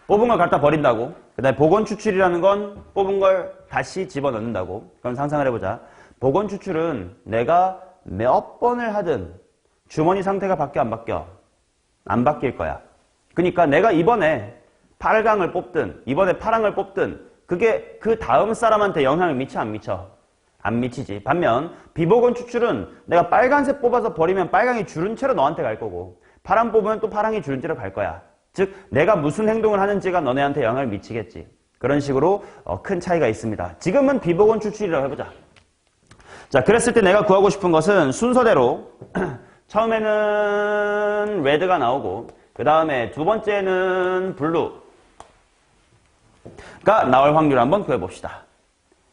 뽑은 걸 갖다 버린다고. 그 다음에 복원 추출이라는 건 뽑은 걸 다시 집어넣는다고. 그럼 상상을 해보자. 복원 추출은 내가 몇 번을 하든 주머니 상태가 바뀌어 안 바뀌어? 안 바뀔 거야. 그러니까 내가 이번에 빨강을 뽑든 이번에 파랑을 뽑든 그게 그 다음 사람한테 영향을 미쳐 안 미쳐? 안 미치지. 반면 비복원 추출은 내가 빨간색 뽑아서 버리면 빨강이 주른 채로 너한테 갈 거고 파랑 뽑으면 또 파랑이 주른 채로 갈 거야. 즉 내가 무슨 행동을 하는지가 너네한테 영향을 미치겠지. 그런 식으로 큰 차이가 있습니다. 지금은 비복원 추출이라고 해보자. 자, 그랬을 때 내가 구하고 싶은 것은 순서대로 처음에는 레드가 나오고 그 다음에 두 번째는 블루가 나올 확률을 한번 구해봅시다.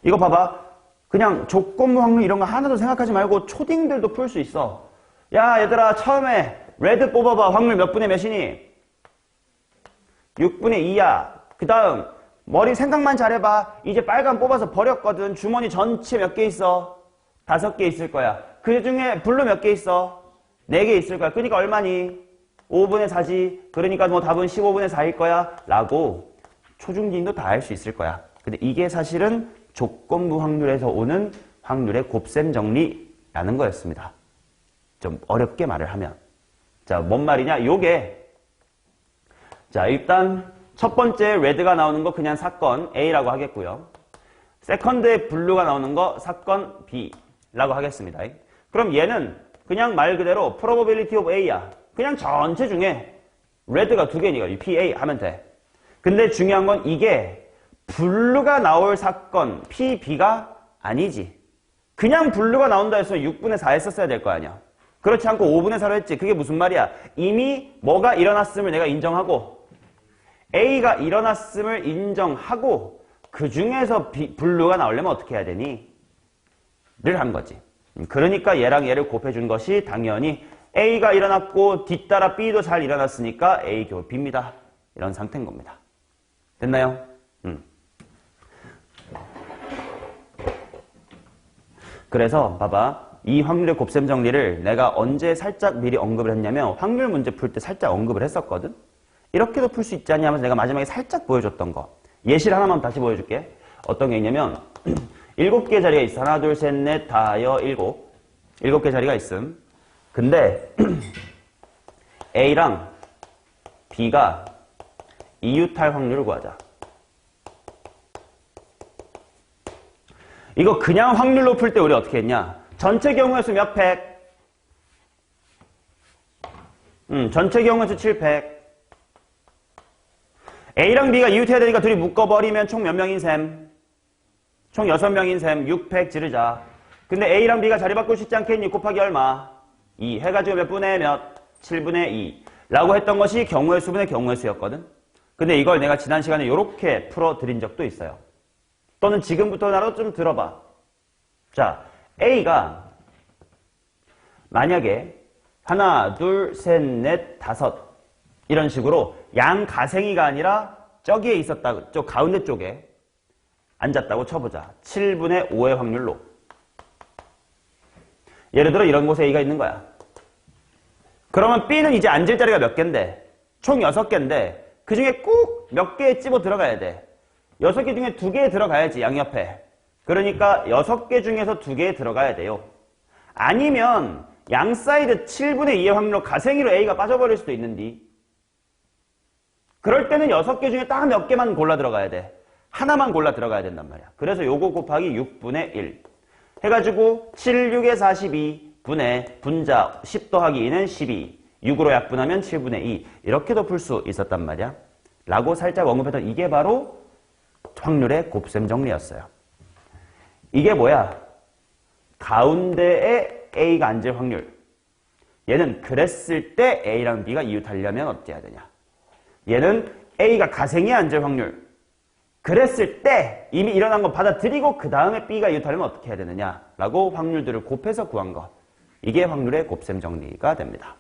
이거 봐봐. 그냥 조건부 확률 이런 거 하나도 생각하지 말고 초딩들도 풀 수 있어. 야 얘들아 처음에 레드 뽑아봐. 확률 몇 분의 몇이니? 6분의 2야. 그 다음 머리 생각만 잘해봐. 이제 빨간 뽑아서 버렸거든. 주머니 전체 몇 개 있어? 5개 있을 거야. 그 중에 블루 몇 개 있어? 4개 있을 거야. 그러니까 얼마니? 5분의 4지. 그러니까 뭐 답은 15분의 4일 거야. 라고 초중딩도 다 할 수 있을 거야. 근데 이게 사실은 조건부 확률에서 오는 확률의 곱셈 정리라는 거였습니다. 좀 어렵게 말을 하면. 자, 뭔 말이냐? 요게 자, 일단 첫 번째 레드가 나오는 거 그냥 사건 A라고 하겠고요. 세컨드에 블루가 나오는 거 사건 B라고 하겠습니다. 그럼 얘는 그냥 말 그대로 probability of A야. 그냥 전체 중에 레드가 2개니까 PA 하면 돼. 근데 중요한 건 이게 블루가 나올 사건 PB가 아니지. 그냥 블루가 나온다 해서 6분의 4 했었어야 될 거 아니야. 그렇지 않고 5분의 4로 했지. 그게 무슨 말이야? 이미 뭐가 일어났음을 내가 인정하고 A가 일어났음을 인정하고 그 중에서 블루가 나오려면 어떻게 해야 되니? 를 한 거지. 그러니까 얘랑 얘를 곱해준 것이 당연히 A가 일어났고 뒤따라 B도 잘 일어났으니까 A 교 B입니다. 이런 상태인 겁니다. 됐나요? 그래서 봐봐. 이 확률의 곱셈 정리를 내가 언제 살짝 미리 언급을 했냐면 확률 문제 풀 때 살짝 언급을 했었거든. 이렇게도 풀 수 있지 않냐 하면서 내가 마지막에 살짝 보여줬던 거. 예시를 하나만 다시 보여줄게. 어떤 게 있냐면 7개 자리가 있어. 하나, 둘, 셋, 넷, 다여, 7. 7개 자리가 있음. 근데 A랑 B가 이웃할 확률을 구하자. 이거 그냥 확률로 풀 때 우리 어떻게 했냐? 전체 경우의 수 몇 팩? 전체 경우의 수 7팩. A랑 B가 이웃해야 되니까 둘이 묶어버리면 총 몇 명인 셈? 총 6명인 셈. 6팩 지르자. 근데 A랑 B가 자리 바꾸고 싶지 않겠니? 곱하기 얼마? 2 해가지고 몇 분의 몇? 7분의 2 라고 했던 것이 경우의 수분의 경우의 수였거든. 근데 이걸 내가 지난 시간에 이렇게 풀어드린 적도 있어요. 또는 지금부터라도 좀 들어봐. 자, A가 만약에 하나, 둘, 셋, 넷, 다섯 이런 식으로 양가생이가 아니라 저기에 있었다, 저 가운데 쪽에 앉았다고 쳐보자. 7분의 5의 확률로. 예를 들어 이런 곳에 A가 있는 거야. 그러면 B는 이제 앉을 자리가 몇 개인데? 총 6개인데 그 중에 꼭 몇 개에 집어 들어가야 돼. 6개 중에 2개에 들어가야지, 양옆에. 그러니까 6개 중에서 2개에 들어가야 돼요. 아니면 양 사이드 7분의 2의 확률로 가생이로 A가 빠져버릴 수도 있는데 그럴 때는 6개 중에 딱 몇 개만 골라 들어가야 돼. 하나만 골라 들어가야 된단 말이야. 그래서 요거 곱하기 6분의 1 해가지고 7, 6에 42 분의 분자 10 더하기 2는 12 6으로 약분하면 7분의 2 이렇게도 풀 수 있었단 말이야. 라고 살짝 언급했던 이게 바로 확률의 곱셈 정리였어요. 이게 뭐야? 가운데에 A가 앉을 확률. 얘는 그랬을 때 A랑 B가 이웃하려면 어떻게 해야 되냐? 얘는 A가 가생이 앉을 확률. 그랬을 때 이미 일어난 거 받아들이고 그 다음에 B가 이웃하려면 어떻게 해야 되느냐? 라고 확률들을 곱해서 구한 거. 이게 확률의 곱셈 정리가 됩니다.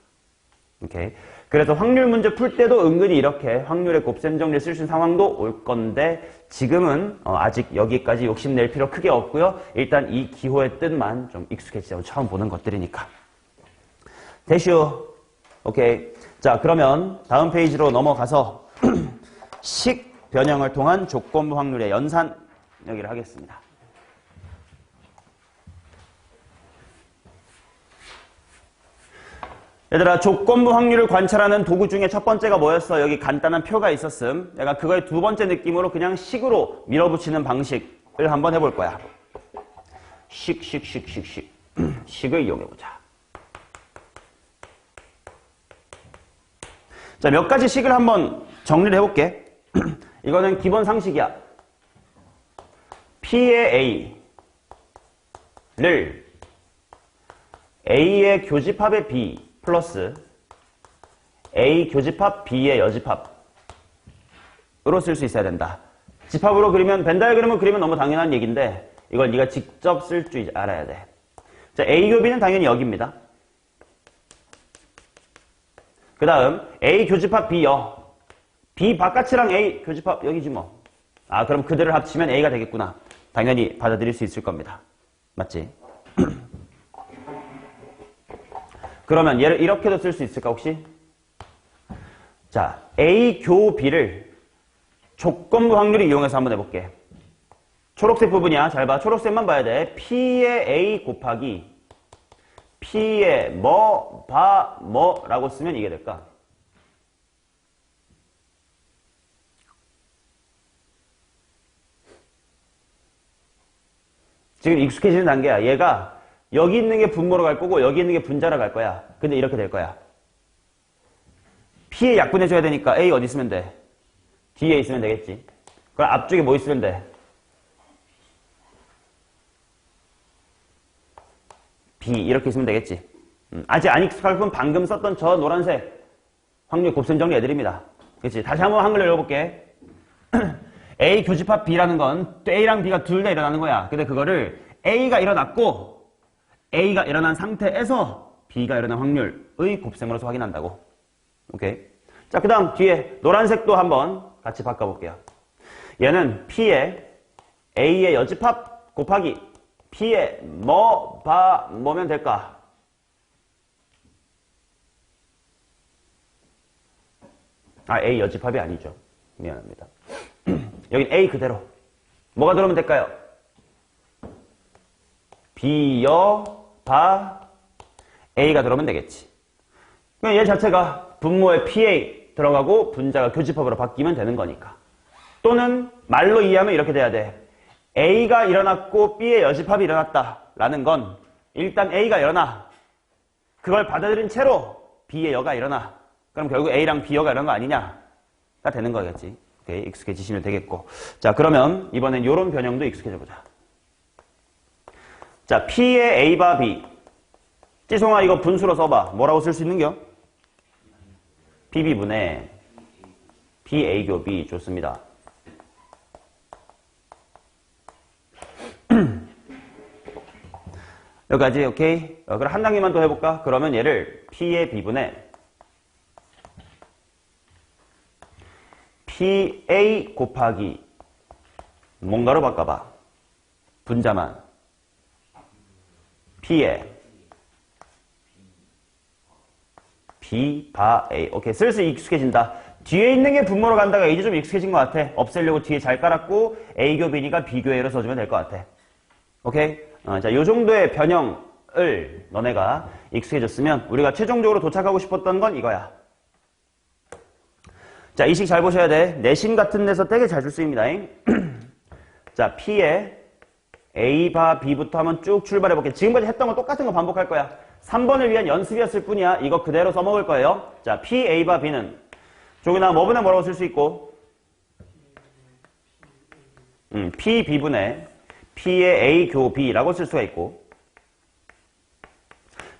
오케이. 그래서 확률 문제 풀 때도 은근히 이렇게 확률의 곱셈 정리를 쓸 수 있는 상황도 올 건데 지금은 아직 여기까지 욕심낼 필요 크게 없고요. 일단 이 기호의 뜻만 좀 익숙해지자고 처음 보는 것들이니까. 대슈. 오케이. 자, 그러면 다음 페이지로 넘어가서 식 변형을 통한 조건부 확률의 연산 여기를 하겠습니다. 얘들아, 조건부 확률을 관찰하는 도구 중에 첫 번째가 뭐였어? 여기 간단한 표가 있었음. 내가 그거의 두 번째 느낌으로 그냥 식으로 밀어붙이는 방식을 한번 해볼 거야. 식. 식을 이용해보자. 자, 몇 가지 식을 한번 정리를 해볼게. 이거는 기본 상식이야. P의 A를 A의 교집합의 B 플러스 A 교집합 B의 여집합으로 쓸 수 있어야 된다. 집합으로 그리면 벤 다이어그램을 그리면 너무 당연한 얘기인데 이걸 네가 직접 쓸 줄 알아야 돼. 자, A 교비는 당연히 여기입니다. 그 다음 A 교집합 B여. B 바깥이랑 A 교집합 여기지 뭐. 아, 그럼 그들을 합치면 A가 되겠구나. 당연히 받아들일 수 있을 겁니다. 맞지? 그러면 얘를 이렇게도 쓸 수 있을까 혹시? 자, A 교 B를 조건부 확률을 이용해서 한번 해볼게. 초록색 부분이야. 잘 봐. 초록색만 봐야 돼. P의 A 곱하기 P의 뭐라고 쓰면 이게 될까? 지금 익숙해지는 단계야. 얘가 여기 있는 게 분모로 갈 거고 여기 있는 게 분자로 갈 거야. 근데 이렇게 될 거야. P에 약분해줘야 되니까 A 어디 있으면 돼? D에 있으면 되겠지. 그럼 앞쪽에 뭐 있으면 돼? B 이렇게 있으면 되겠지. 아직 안 익숙할 뿐 방금 썼던 저 노란색 확률 곱셈 정리 애들입니다. 그렇지. 다시 한번 한글로 읽어볼게. A 교집합 B라는 건 또 A랑 B가 둘 다 일어나는 거야. 근데 그거를 A가 일어났고 A가 일어난 상태에서 B가 일어난 확률의 곱셈으로서 확인한다고. 오케이. 자, 그 다음 뒤에 노란색도 한번 같이 바꿔볼게요. 얘는 P의 A의 여집합 곱하기 P의 뭐면 될까? 아, A 여집합이 아니죠. 미안합니다. 여긴 A 그대로. 뭐가 들어오면 될까요? B여, A가 들어오면 되겠지. 그럼 얘 자체가 분모의 PA 들어가고 분자가 교집합으로 바뀌면 되는 거니까. 또는 말로 이해하면 이렇게 돼야 돼. A가 일어났고 B의 여집합이 일어났다 라는 건 일단 A가 일어나. 그걸 받아들인 채로 B의 여가 일어나. 그럼 결국 A랑 B 여가 일어난 거 아니냐가 되는 거겠지. 오케이, 익숙해지시면 되겠고. 자, 그러면 이번엔 이런 변형도 익숙해져 보자. 자, P의 A 바 B. 찌송아 이거 분수로 써봐. 뭐라고 쓸 수 있는겨? PB분의 PA 교비. 좋습니다. 여기까지. 오케이. 그럼 한 단계만 더 해볼까? 그러면 얘를 P의 B분의 PA 곱하기 뭔가로 바꿔봐. 분자만 P의 B 바 A. 오케이. 슬슬 익숙해진다. 뒤에 있는 게 분모로 간다가 이제 좀 익숙해진 것 같아. 없애려고 뒤에 잘 깔았고 A교 B니까 B교 A로 써주면 될 것 같아. 오케이? 자, 요 정도의 변형을 너네가 익숙해졌으면 우리가 최종적으로 도착하고 싶었던 건 이거야. 자, 이 식 잘 보셔야 돼. 내신 같은 데서 되게 자주 쓰입니다. 자, P에 A 바 B부터 한번 쭉 출발해볼게. 지금까지 했던 거 똑같은 거 반복할 거야. 3번을 위한 연습이었을 뿐이야. 이거 그대로 써먹을 거예요. 자, P, A 바 B는 저기나 뭐분의 뭐라고 쓸 수 있고 P, B분의 P의 A 교 B라고 쓸 수가 있고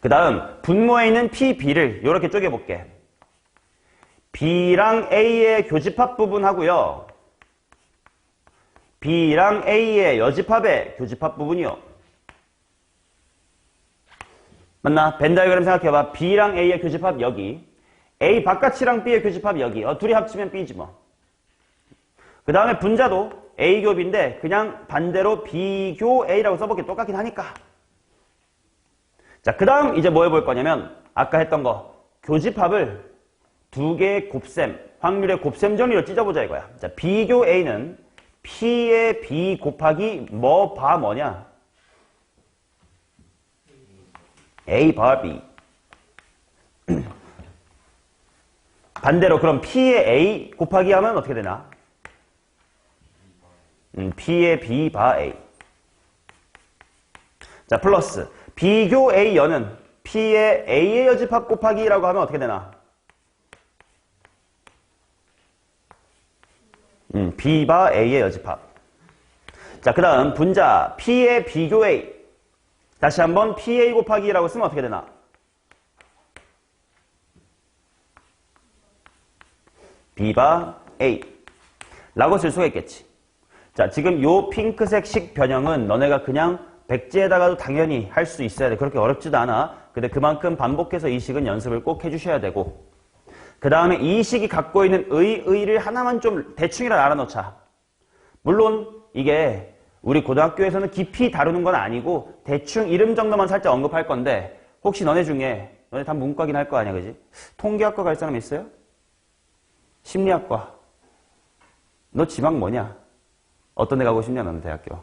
그 다음 분모에 있는 P, B를 이렇게 쪼개볼게. B랑 A의 교집합 부분하고요. B랑 A의 여집합의 교집합 부분이요. 맞나? 벤 다이어그램 생각해봐. B랑 A의 교집합 여기. A 바깥이랑 B의 교집합 여기. 둘이 합치면 B지 뭐. 그 다음에 분자도 A교 B인데 그냥 반대로 B교 A라고 써볼게. 똑같긴 하니까. 자, 그 다음 이제 뭐 해볼 거냐면 아까 했던 거. 교집합을 두 개의 곱셈, 확률의 곱셈 정리로 찢어보자 이거야. 자, B교 A는 P의 B 곱하기 뭐 바 뭐냐? A 바 B. 반대로 그럼 P의 A 곱하기 하면 어떻게 되나? P의 B 바 A. 자, 플러스 B교 A 여는 P의 A의 여집합 곱하기라고 하면 어떻게 되나? B 바 A의 여집합. 자, 그 다음 분자 P의 B교 A. 다시 한번 PA 곱하기라고 쓰면 어떻게 되나? B 바 A 라고 쓸 수가 있겠지. 자, 지금 요 핑크색 식 변형은 너네가 그냥 백지에다가도 당연히 할 수 있어야 돼. 그렇게 어렵지도 않아. 근데 그만큼 반복해서 이 식은 연습을 꼭 해주셔야 되고 그 다음에 이 식이 갖고 있는 의를 하나만 좀 대충이라 알아놓자. 물론 이게 우리 고등학교에서는 깊이 다루는 건 아니고 대충 이름 정도만 살짝 언급할 건데 혹시 너네 중에 너네 다 문과긴 할 거 아니야, 그지? 통계학과 갈 사람 있어요? 심리학과. 너 지망 뭐냐? 어떤 데 가고 싶냐, 너는 대학교?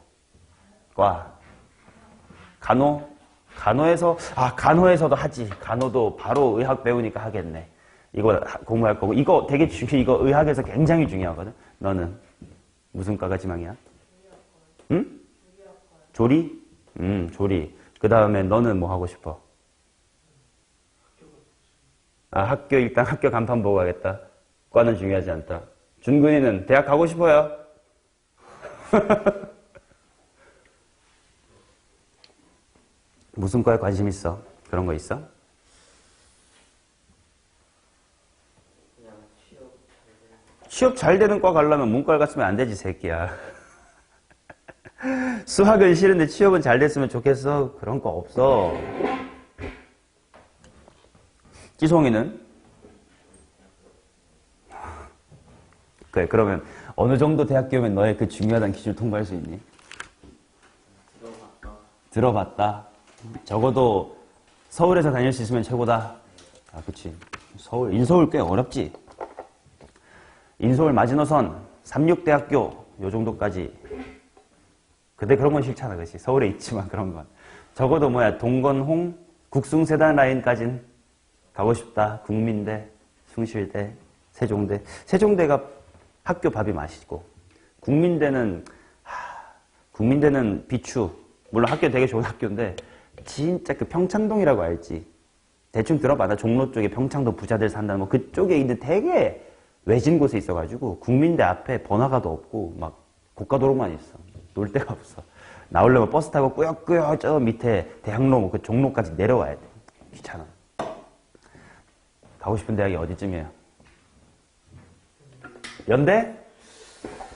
과. 간호? 간호에서, 간호에서도 하지. 간호도 바로 의학 배우니까 하겠네. 이거 공부할 거고. 이거 되게 이거 의학에서 굉장히 중요하거든. 너는 무슨 과가 지망이야? 응? 조리? 조리. 그 다음에 너는 뭐 하고 싶어? 학교, 일단 학교 간판 보고 가겠다. 과는 중요하지 않다. 준근이는 대학 가고 싶어요? 무슨 과에 관심 있어? 그런 거 있어? 취업 잘 되는 과 가려면 문과를 갔으면 안 되지, 새끼야. 수학은 싫은데 취업은 잘 됐으면 좋겠어? 그런 거 없어. 찌송이는? 그래, 그러면 어느 정도 대학교면 너의 그 중요하다는 기준을 통과할 수 있니? 들어봤다. 적어도 서울에서 다닐 수 있으면 최고다. 그치. 서울, 인서울 꽤 어렵지. 인서울 마지노선, 삼육대학교, 요 정도까지. 근데 그런 건 싫잖아, 그치? 서울에 있지만 그런 건. 적어도 동건홍, 국숭세단 라인까진 가고 싶다. 국민대, 숭실대. 세종대가 학교 밥이 맛있고, 국민대는 비추. 물론 학교 되게 좋은 학교인데, 진짜 그 평창동이라고 알지? 대충 들어봐. 나 종로 쪽에 평창동 부자들 산다는 뭐 그쪽에 있는데 되게 외진 곳에 있어가지고, 국민대 앞에 번화가도 없고, 막 고가도로만 있어. 놀 데가 없어. 나오려면 버스 타고 꾸역꾸역 저 밑에 대학로 그 종로까지 내려와야 돼. 귀찮아. 가고 싶은 대학이 어디쯤이에요? 연대?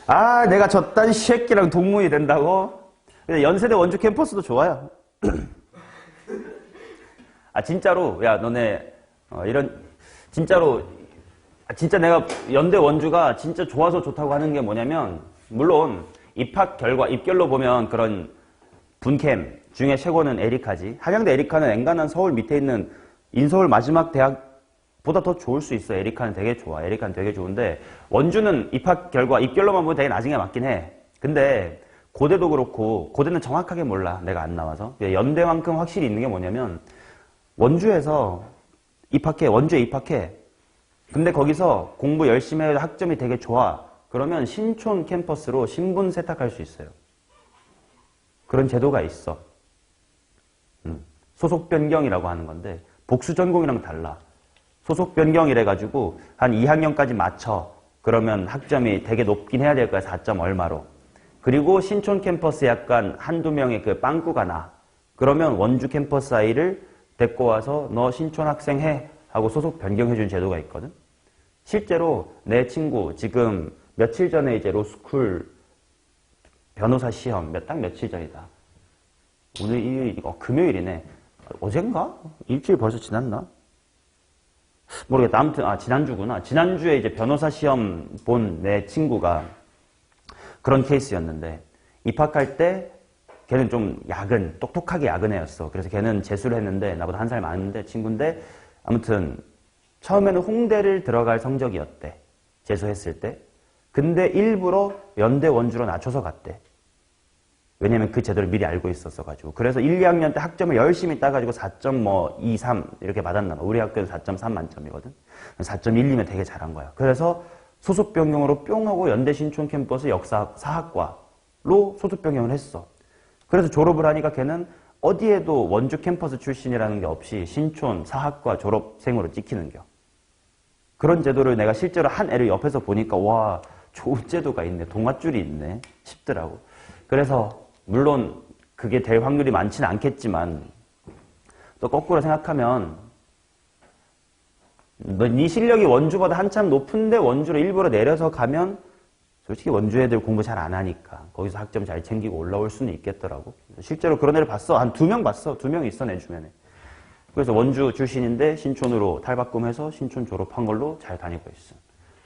아, 내가 저딴 새끼랑 동문이 된다고? 근데 연세대 원주 캠퍼스도 좋아요. 아, 진짜로, 야, 너네, 진짜로, 진짜 내가 연대 원주가 진짜 좋아서 좋다고 하는 게 뭐냐면, 물론, 입결로 보면 그런 분캠 중에 최고는 에리카지. 한양대 에리카는 엔간한 서울 밑에 있는 인서울 마지막 대학보다 더 좋을 수 있어. 에리카는 되게 좋아. 에리카는 되게 좋은데, 원주는 입결로만 보면 되게 나중에 맞긴 해. 근데, 고대도 그렇고, 고대는 정확하게 몰라. 내가 안 나와서. 연대만큼 확실히 있는 게 뭐냐면, 원주에 입학해. 근데 거기서 공부 열심히 해서 학점이 되게 좋아. 그러면 신촌 캠퍼스로 신분 세탁할 수 있어요. 그런 제도가 있어. 소속 변경이라고 하는 건데, 복수 전공이랑 달라. 소속 변경이래가지고, 한 2학년까지 맞춰. 그러면 학점이 되게 높긴 해야 될 거야. 4점 얼마로. 그리고 신촌 캠퍼스에 약간 한두 명의 그 빵꾸가 나. 그러면 원주 캠퍼스 아이를 데리고 와서 너 신촌 학생 해 하고 소속 변경해준 제도가 있거든. 실제로 내 친구 지금 며칠 전에 이제 로스쿨 변호사 시험 딱 며칠 전이다. 오늘 일요일이고 금요일이네. 어젠가? 일주일 벌써 지났나? 모르겠다. 아무튼 지난주구나. 지난주에 이제 변호사 시험 본 내 친구가 그런 케이스였는데 입학할 때 걔는 좀 똑똑하게 야근 애였어. 그래서 걔는 재수를 했는데 나보다 한 살 많은데 친구인데 아무튼 처음에는 홍대를 들어갈 성적이었대. 재수했을 때. 근데 일부러 연대 원주로 낮춰서 갔대. 왜냐면 그 제도를 미리 알고 있었어가지고. 그래서 1, 2학년 때 학점을 열심히 따가지고 4.23 이렇게 받았나 봐. 우리 학교는 4.3 만점이거든. 4.12면 되게 잘한 거야. 그래서 소속 변경으로 뿅 하고 연대 신촌 캠퍼스 역사 사학과로 소속 변경을 했어. 그래서 졸업을 하니까 걔는 어디에도 원주 캠퍼스 출신이라는 게 없이 신촌 사학과 졸업생으로 찍히는겨. 그런 제도를 내가 실제로 한 애를 옆에서 보니까 와, 좋은 제도가 있네. 동아줄이 있네 싶더라고. 그래서 물론 그게 될 확률이 많지는 않겠지만 또 거꾸로 생각하면 네 실력이 원주보다 한참 높은데 원주로 일부러 내려서 가면 솔직히 원주 애들 공부 잘 안 하니까 거기서 학점 잘 챙기고 올라올 수는 있겠더라고. 실제로 그런 애를 봤어. 한 2명 봤어. 2명 있어 내 주변에. 그래서 원주 출신인데 신촌으로 탈바꿈해서 신촌 졸업한 걸로 잘 다니고 있어.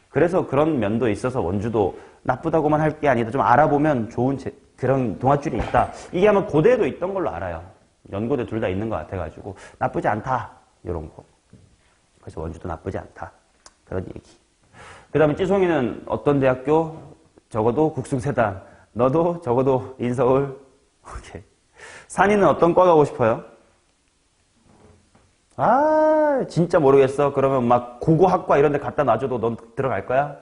그래서 그런 면도 있어서 원주도 나쁘다고만 할 게 아니다. 좀 알아보면 좋은 그런 동아줄이 있다. 이게 아마 고대에도 있던 걸로 알아요. 연고대 둘 다 있는 것 같아가지고 나쁘지 않다. 이런 거. 그래서 원주도 나쁘지 않다. 그런 얘기. 그 다음에 찌송이는 어떤 대학교? 적어도 국숭세단. 너도 적어도 인서울. 오케이. 산이는 어떤 과 가고 싶어요? 아, 진짜 모르겠어. 그러면 막 고고학과 이런 데 갖다 놔줘도 넌 들어갈 거야?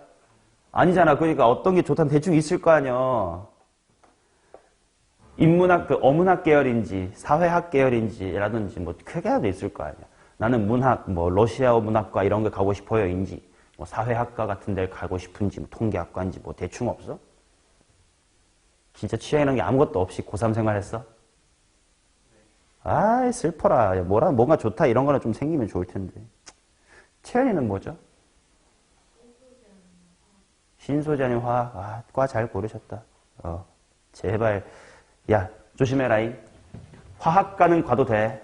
아니잖아. 그러니까 어떤 게 좋다는 대충 있을 거 아니야. 인문학, 어문학 계열인지, 사회학 계열인지라든지 뭐 크게라도 있을 거 아니야. 나는 문학, 뭐 러시아어 문학과 이런 게 가고 싶어요인지, 뭐 사회학과 같은 데를 가고 싶은지, 뭐 통계학과인지 뭐 대충 없어? 진짜 취향이라는 게 아무것도 없이 고3 생활했어? 아이, 슬퍼라. 뭔가 좋다 이런 거는 좀 생기면 좋을 텐데. 채연이는 뭐죠? 신소재는 화학. 아, 과 잘 고르셨다. 제발. 야, 조심해라잉. 화학과는 가도 돼.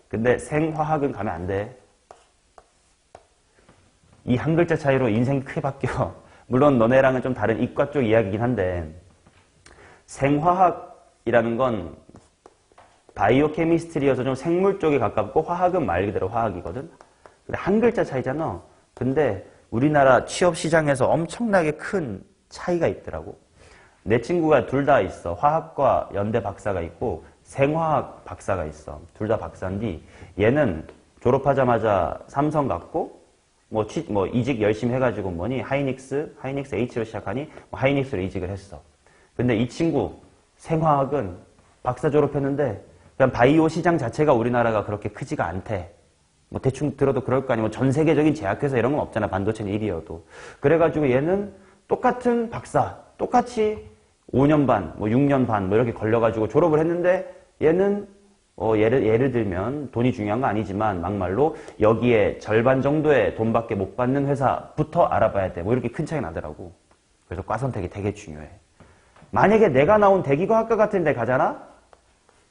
근데 생화학은 가면 안 돼. 이 한 글자 차이로 인생이 크게 바뀌어. 물론 너네랑은 좀 다른 이과 쪽 이야기이긴 한데 생화학이라는 건 바이오 케미스트리여서 좀 생물 쪽에 가깝고 화학은 말 그대로 화학이거든. 근데 한 글자 차이잖아. 근데 우리나라 취업 시장에서 엄청나게 큰 차이가 있더라고. 내 친구가 둘 다 있어. 화학과 연대 박사가 있고 생화학 박사가 있어. 둘 다 박사인데 얘는 졸업하자마자 삼성 갔고, 이직 열심히 해가지고 하이닉스 H로 시작하니, 하이닉스로 이직을 했어. 근데 이 친구, 생화학은 박사 졸업했는데, 그냥 바이오 시장 자체가 우리나라가 그렇게 크지가 않대. 대충 들어도 그럴 거 아니야. 전 세계적인 제약회사 이런 건 없잖아. 반도체는 1위여도. 그래가지고 얘는 똑같은 박사, 똑같이 5년 반, 6년 반, 이렇게 걸려가지고 졸업을 했는데, 얘는, 예를 들면, 돈이 중요한 거 아니지만, 막말로, 여기에 절반 정도의 돈밖에 못 받는 회사부터 알아봐야 돼. 이렇게 큰 차이 나더라고. 그래서 과 선택이 되게 중요해. 만약에 내가 나온 대기과학과 같은 데 가잖아?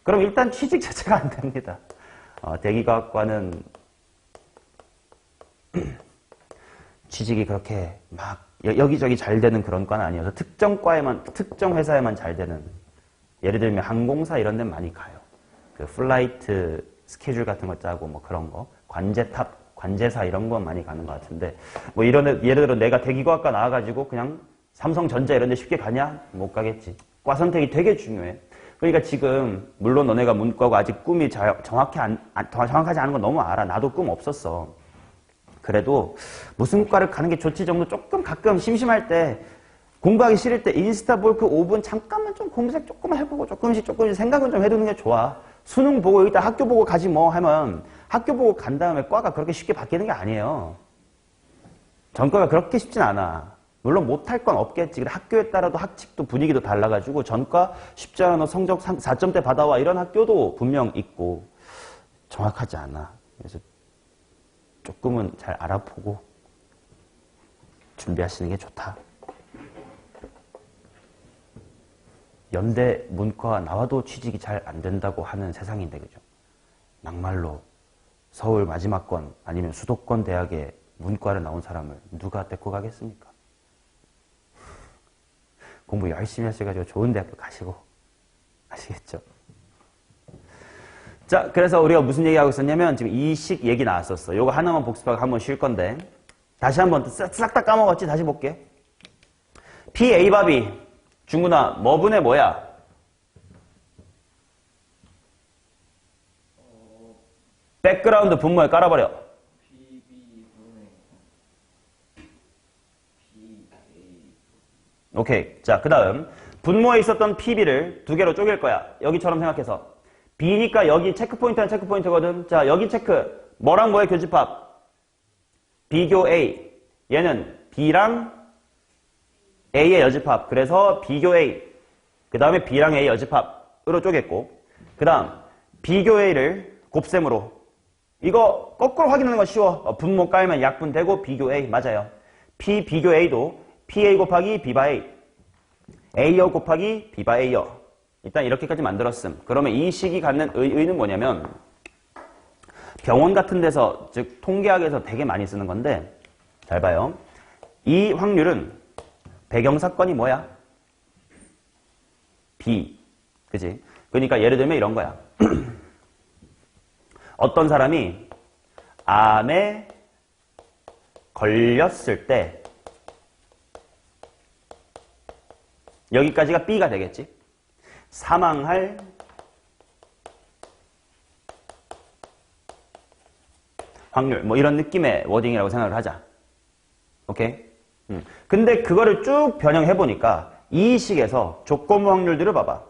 그럼 일단 취직 자체가 안 됩니다. 대기과학과는 취직이 그렇게 막 여기저기 잘 되는 그런 과는 아니어서 특정 회사에만 잘 되는, 예를 들면 항공사 이런 데는 많이 가요. 그 플라이트 스케줄 같은 거 짜고 그런 거, 관제사 이런 건 많이 가는 것 같은데, 예를 들어 내가 대기과학과 나와가지고 그냥 삼성전자 이런 데 쉽게 가냐? 못 가겠지. 과 선택이 되게 중요해. 그러니까 지금 물론 너네가 문과고 아직 꿈이 정확하지 않은 건 너무 알아. 나도 꿈 없었어. 그래도 무슨 과를 가는 게 좋지 정도 조금 가끔 심심할 때, 공부하기 싫을 때 인스타 볼 그 5분 잠깐만 좀 공부색 조금만 해보고 조금씩 생각은 좀 해두는 게 좋아. 수능 보고 여기다 학교 보고 가지 하면 학교 보고 간 다음에 과가 그렇게 쉽게 바뀌는 게 아니에요. 전과가 그렇게 쉽진 않아. 물론 못할 건 없겠지. 학교에 따라도 학칙도 분위기도 달라가지고 전과 쉽지 않아. 너 성적 4점대 받아와 이런 학교도 분명 있고 정확하지 않아. 그래서 조금은 잘 알아보고 준비하시는 게 좋다. 연대 문과 나와도 취직이 잘 안 된다고 하는 세상인데, 그죠? 막말로 서울 마지막권 아니면 수도권 대학에 문과를 나온 사람을 누가 데리고 가겠습니까? 공부 열심히 하셔가지고 좋은 대학교 가시고, 아시겠죠? 자, 그래서 우리가 무슨 얘기하고 있었냐면 지금 이식 얘기 나왔었어. 요거 하나만 복습하고 한번 쉴 건데, 다시 한번 싹 다 까먹었지? 다시 볼게. PA밥이 중구나 뭐분의 뭐야? 백그라운드 분모에 깔아버려. 오케이. 자, 그 다음 분모에 있었던 PB를 두 개로 쪼갤 거야. 여기처럼 생각해서. B니까 여기 체크포인트는 체크포인트거든. 자, 여기 체크. 뭐랑 뭐의 교집합? 비교 A. 얘는 B랑 A의 여집합. 그래서 비교 A. 그 다음에 B랑 A 여집합으로 쪼갰고, 그 다음 비교 A를 곱셈으로. 이거 거꾸로 확인하는 거 쉬워. 분모 깔면 약분 되고 비교 A. 맞아요. P 비교 A도 PA 곱하기 B바 A. A여 곱하기 B바 A여. 일단 이렇게까지 만들었음. 그러면 이 식이 갖는 의의는 뭐냐면, 병원 같은 데서, 즉 통계학에서 되게 많이 쓰는 건데, 잘 봐요. 이 확률은 배경사건이 뭐야? B. 그지? 그러니까 예를 들면 이런 거야. 어떤 사람이 암에 걸렸을 때, 여기까지가 B가 되겠지? 사망할 확률, 이런 느낌의 워딩이라고 생각을 하자. 오케이? 근데 그거를 쭉 변형해보니까 이 식에서 조건부 확률들을 봐봐.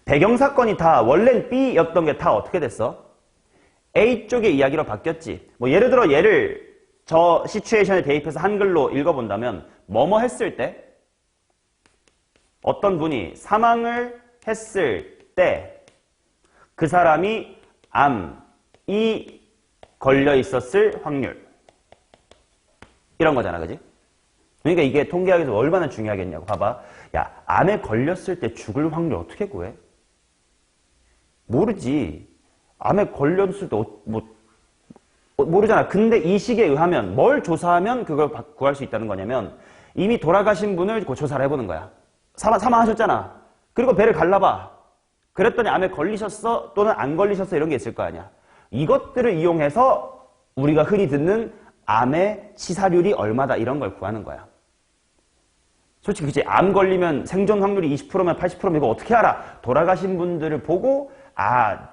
배경사건이 다 원래는 B였던 게 다 어떻게 됐어? A 쪽의 이야기로 바뀌었지. 예를 들어 얘를 저 시츄에이션에 대입해서 한글로 읽어본다면 뭐뭐 했을 때, 어떤 분이 사망을 했을 때 그 사람이 암이 걸려 있었을 확률, 이런 거잖아, 그지? 그러니까 이게 통계학에서 얼마나 중요하겠냐고. 봐봐. 야, 암에 걸렸을 때 죽을 확률 어떻게 구해? 모르지. 암에 걸렸을 때 모르잖아. 근데 이 식에 의하면 뭘 조사하면 그걸 구할 수 있다는 거냐면, 이미 돌아가신 분을 조사를 해보는 거야. 사망하셨잖아. 그리고 배를 갈라봐. 그랬더니 암에 걸리셨어 또는 안 걸리셨어 이런 게 있을 거 아니야. 이것들을 이용해서 우리가 흔히 듣는 암의 치사율이 얼마다 이런 걸 구하는 거야. 솔직히 그치? 암 걸리면 생존 확률이 20%면 80%면 이거 어떻게 알아? 돌아가신 분들을 보고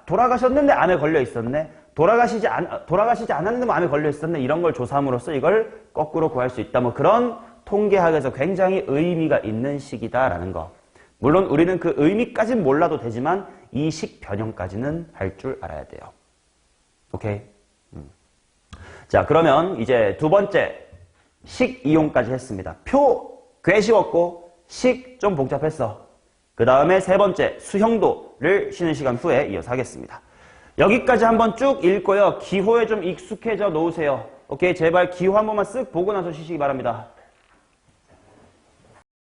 돌아가셨는데 암에 걸려 있었네. 돌아가시지 않았는데 암에 걸려 있었네. 이런 걸 조사함으로써 이걸 거꾸로 구할 수 있다. 뭐 그런 통계학에서 굉장히 의미가 있는 식이다라는 거. 물론 우리는 그 의미까지는 몰라도 되지만 이 식 변형까지는 할 줄 알아야 돼요. 오케이? 자, 그러면 이제 두 번째 식 이용까지 했습니다. 표 꽤 쉬웠고 식 좀 복잡했어. 그 다음에 세 번째 수형도를 쉬는 시간 후에 이어서 하겠습니다. 여기까지 한번 쭉 읽고요. 기호에 좀 익숙해져 놓으세요. 오케이? 제발 기호 한 번만 쓱 보고 나서 쉬시기 바랍니다.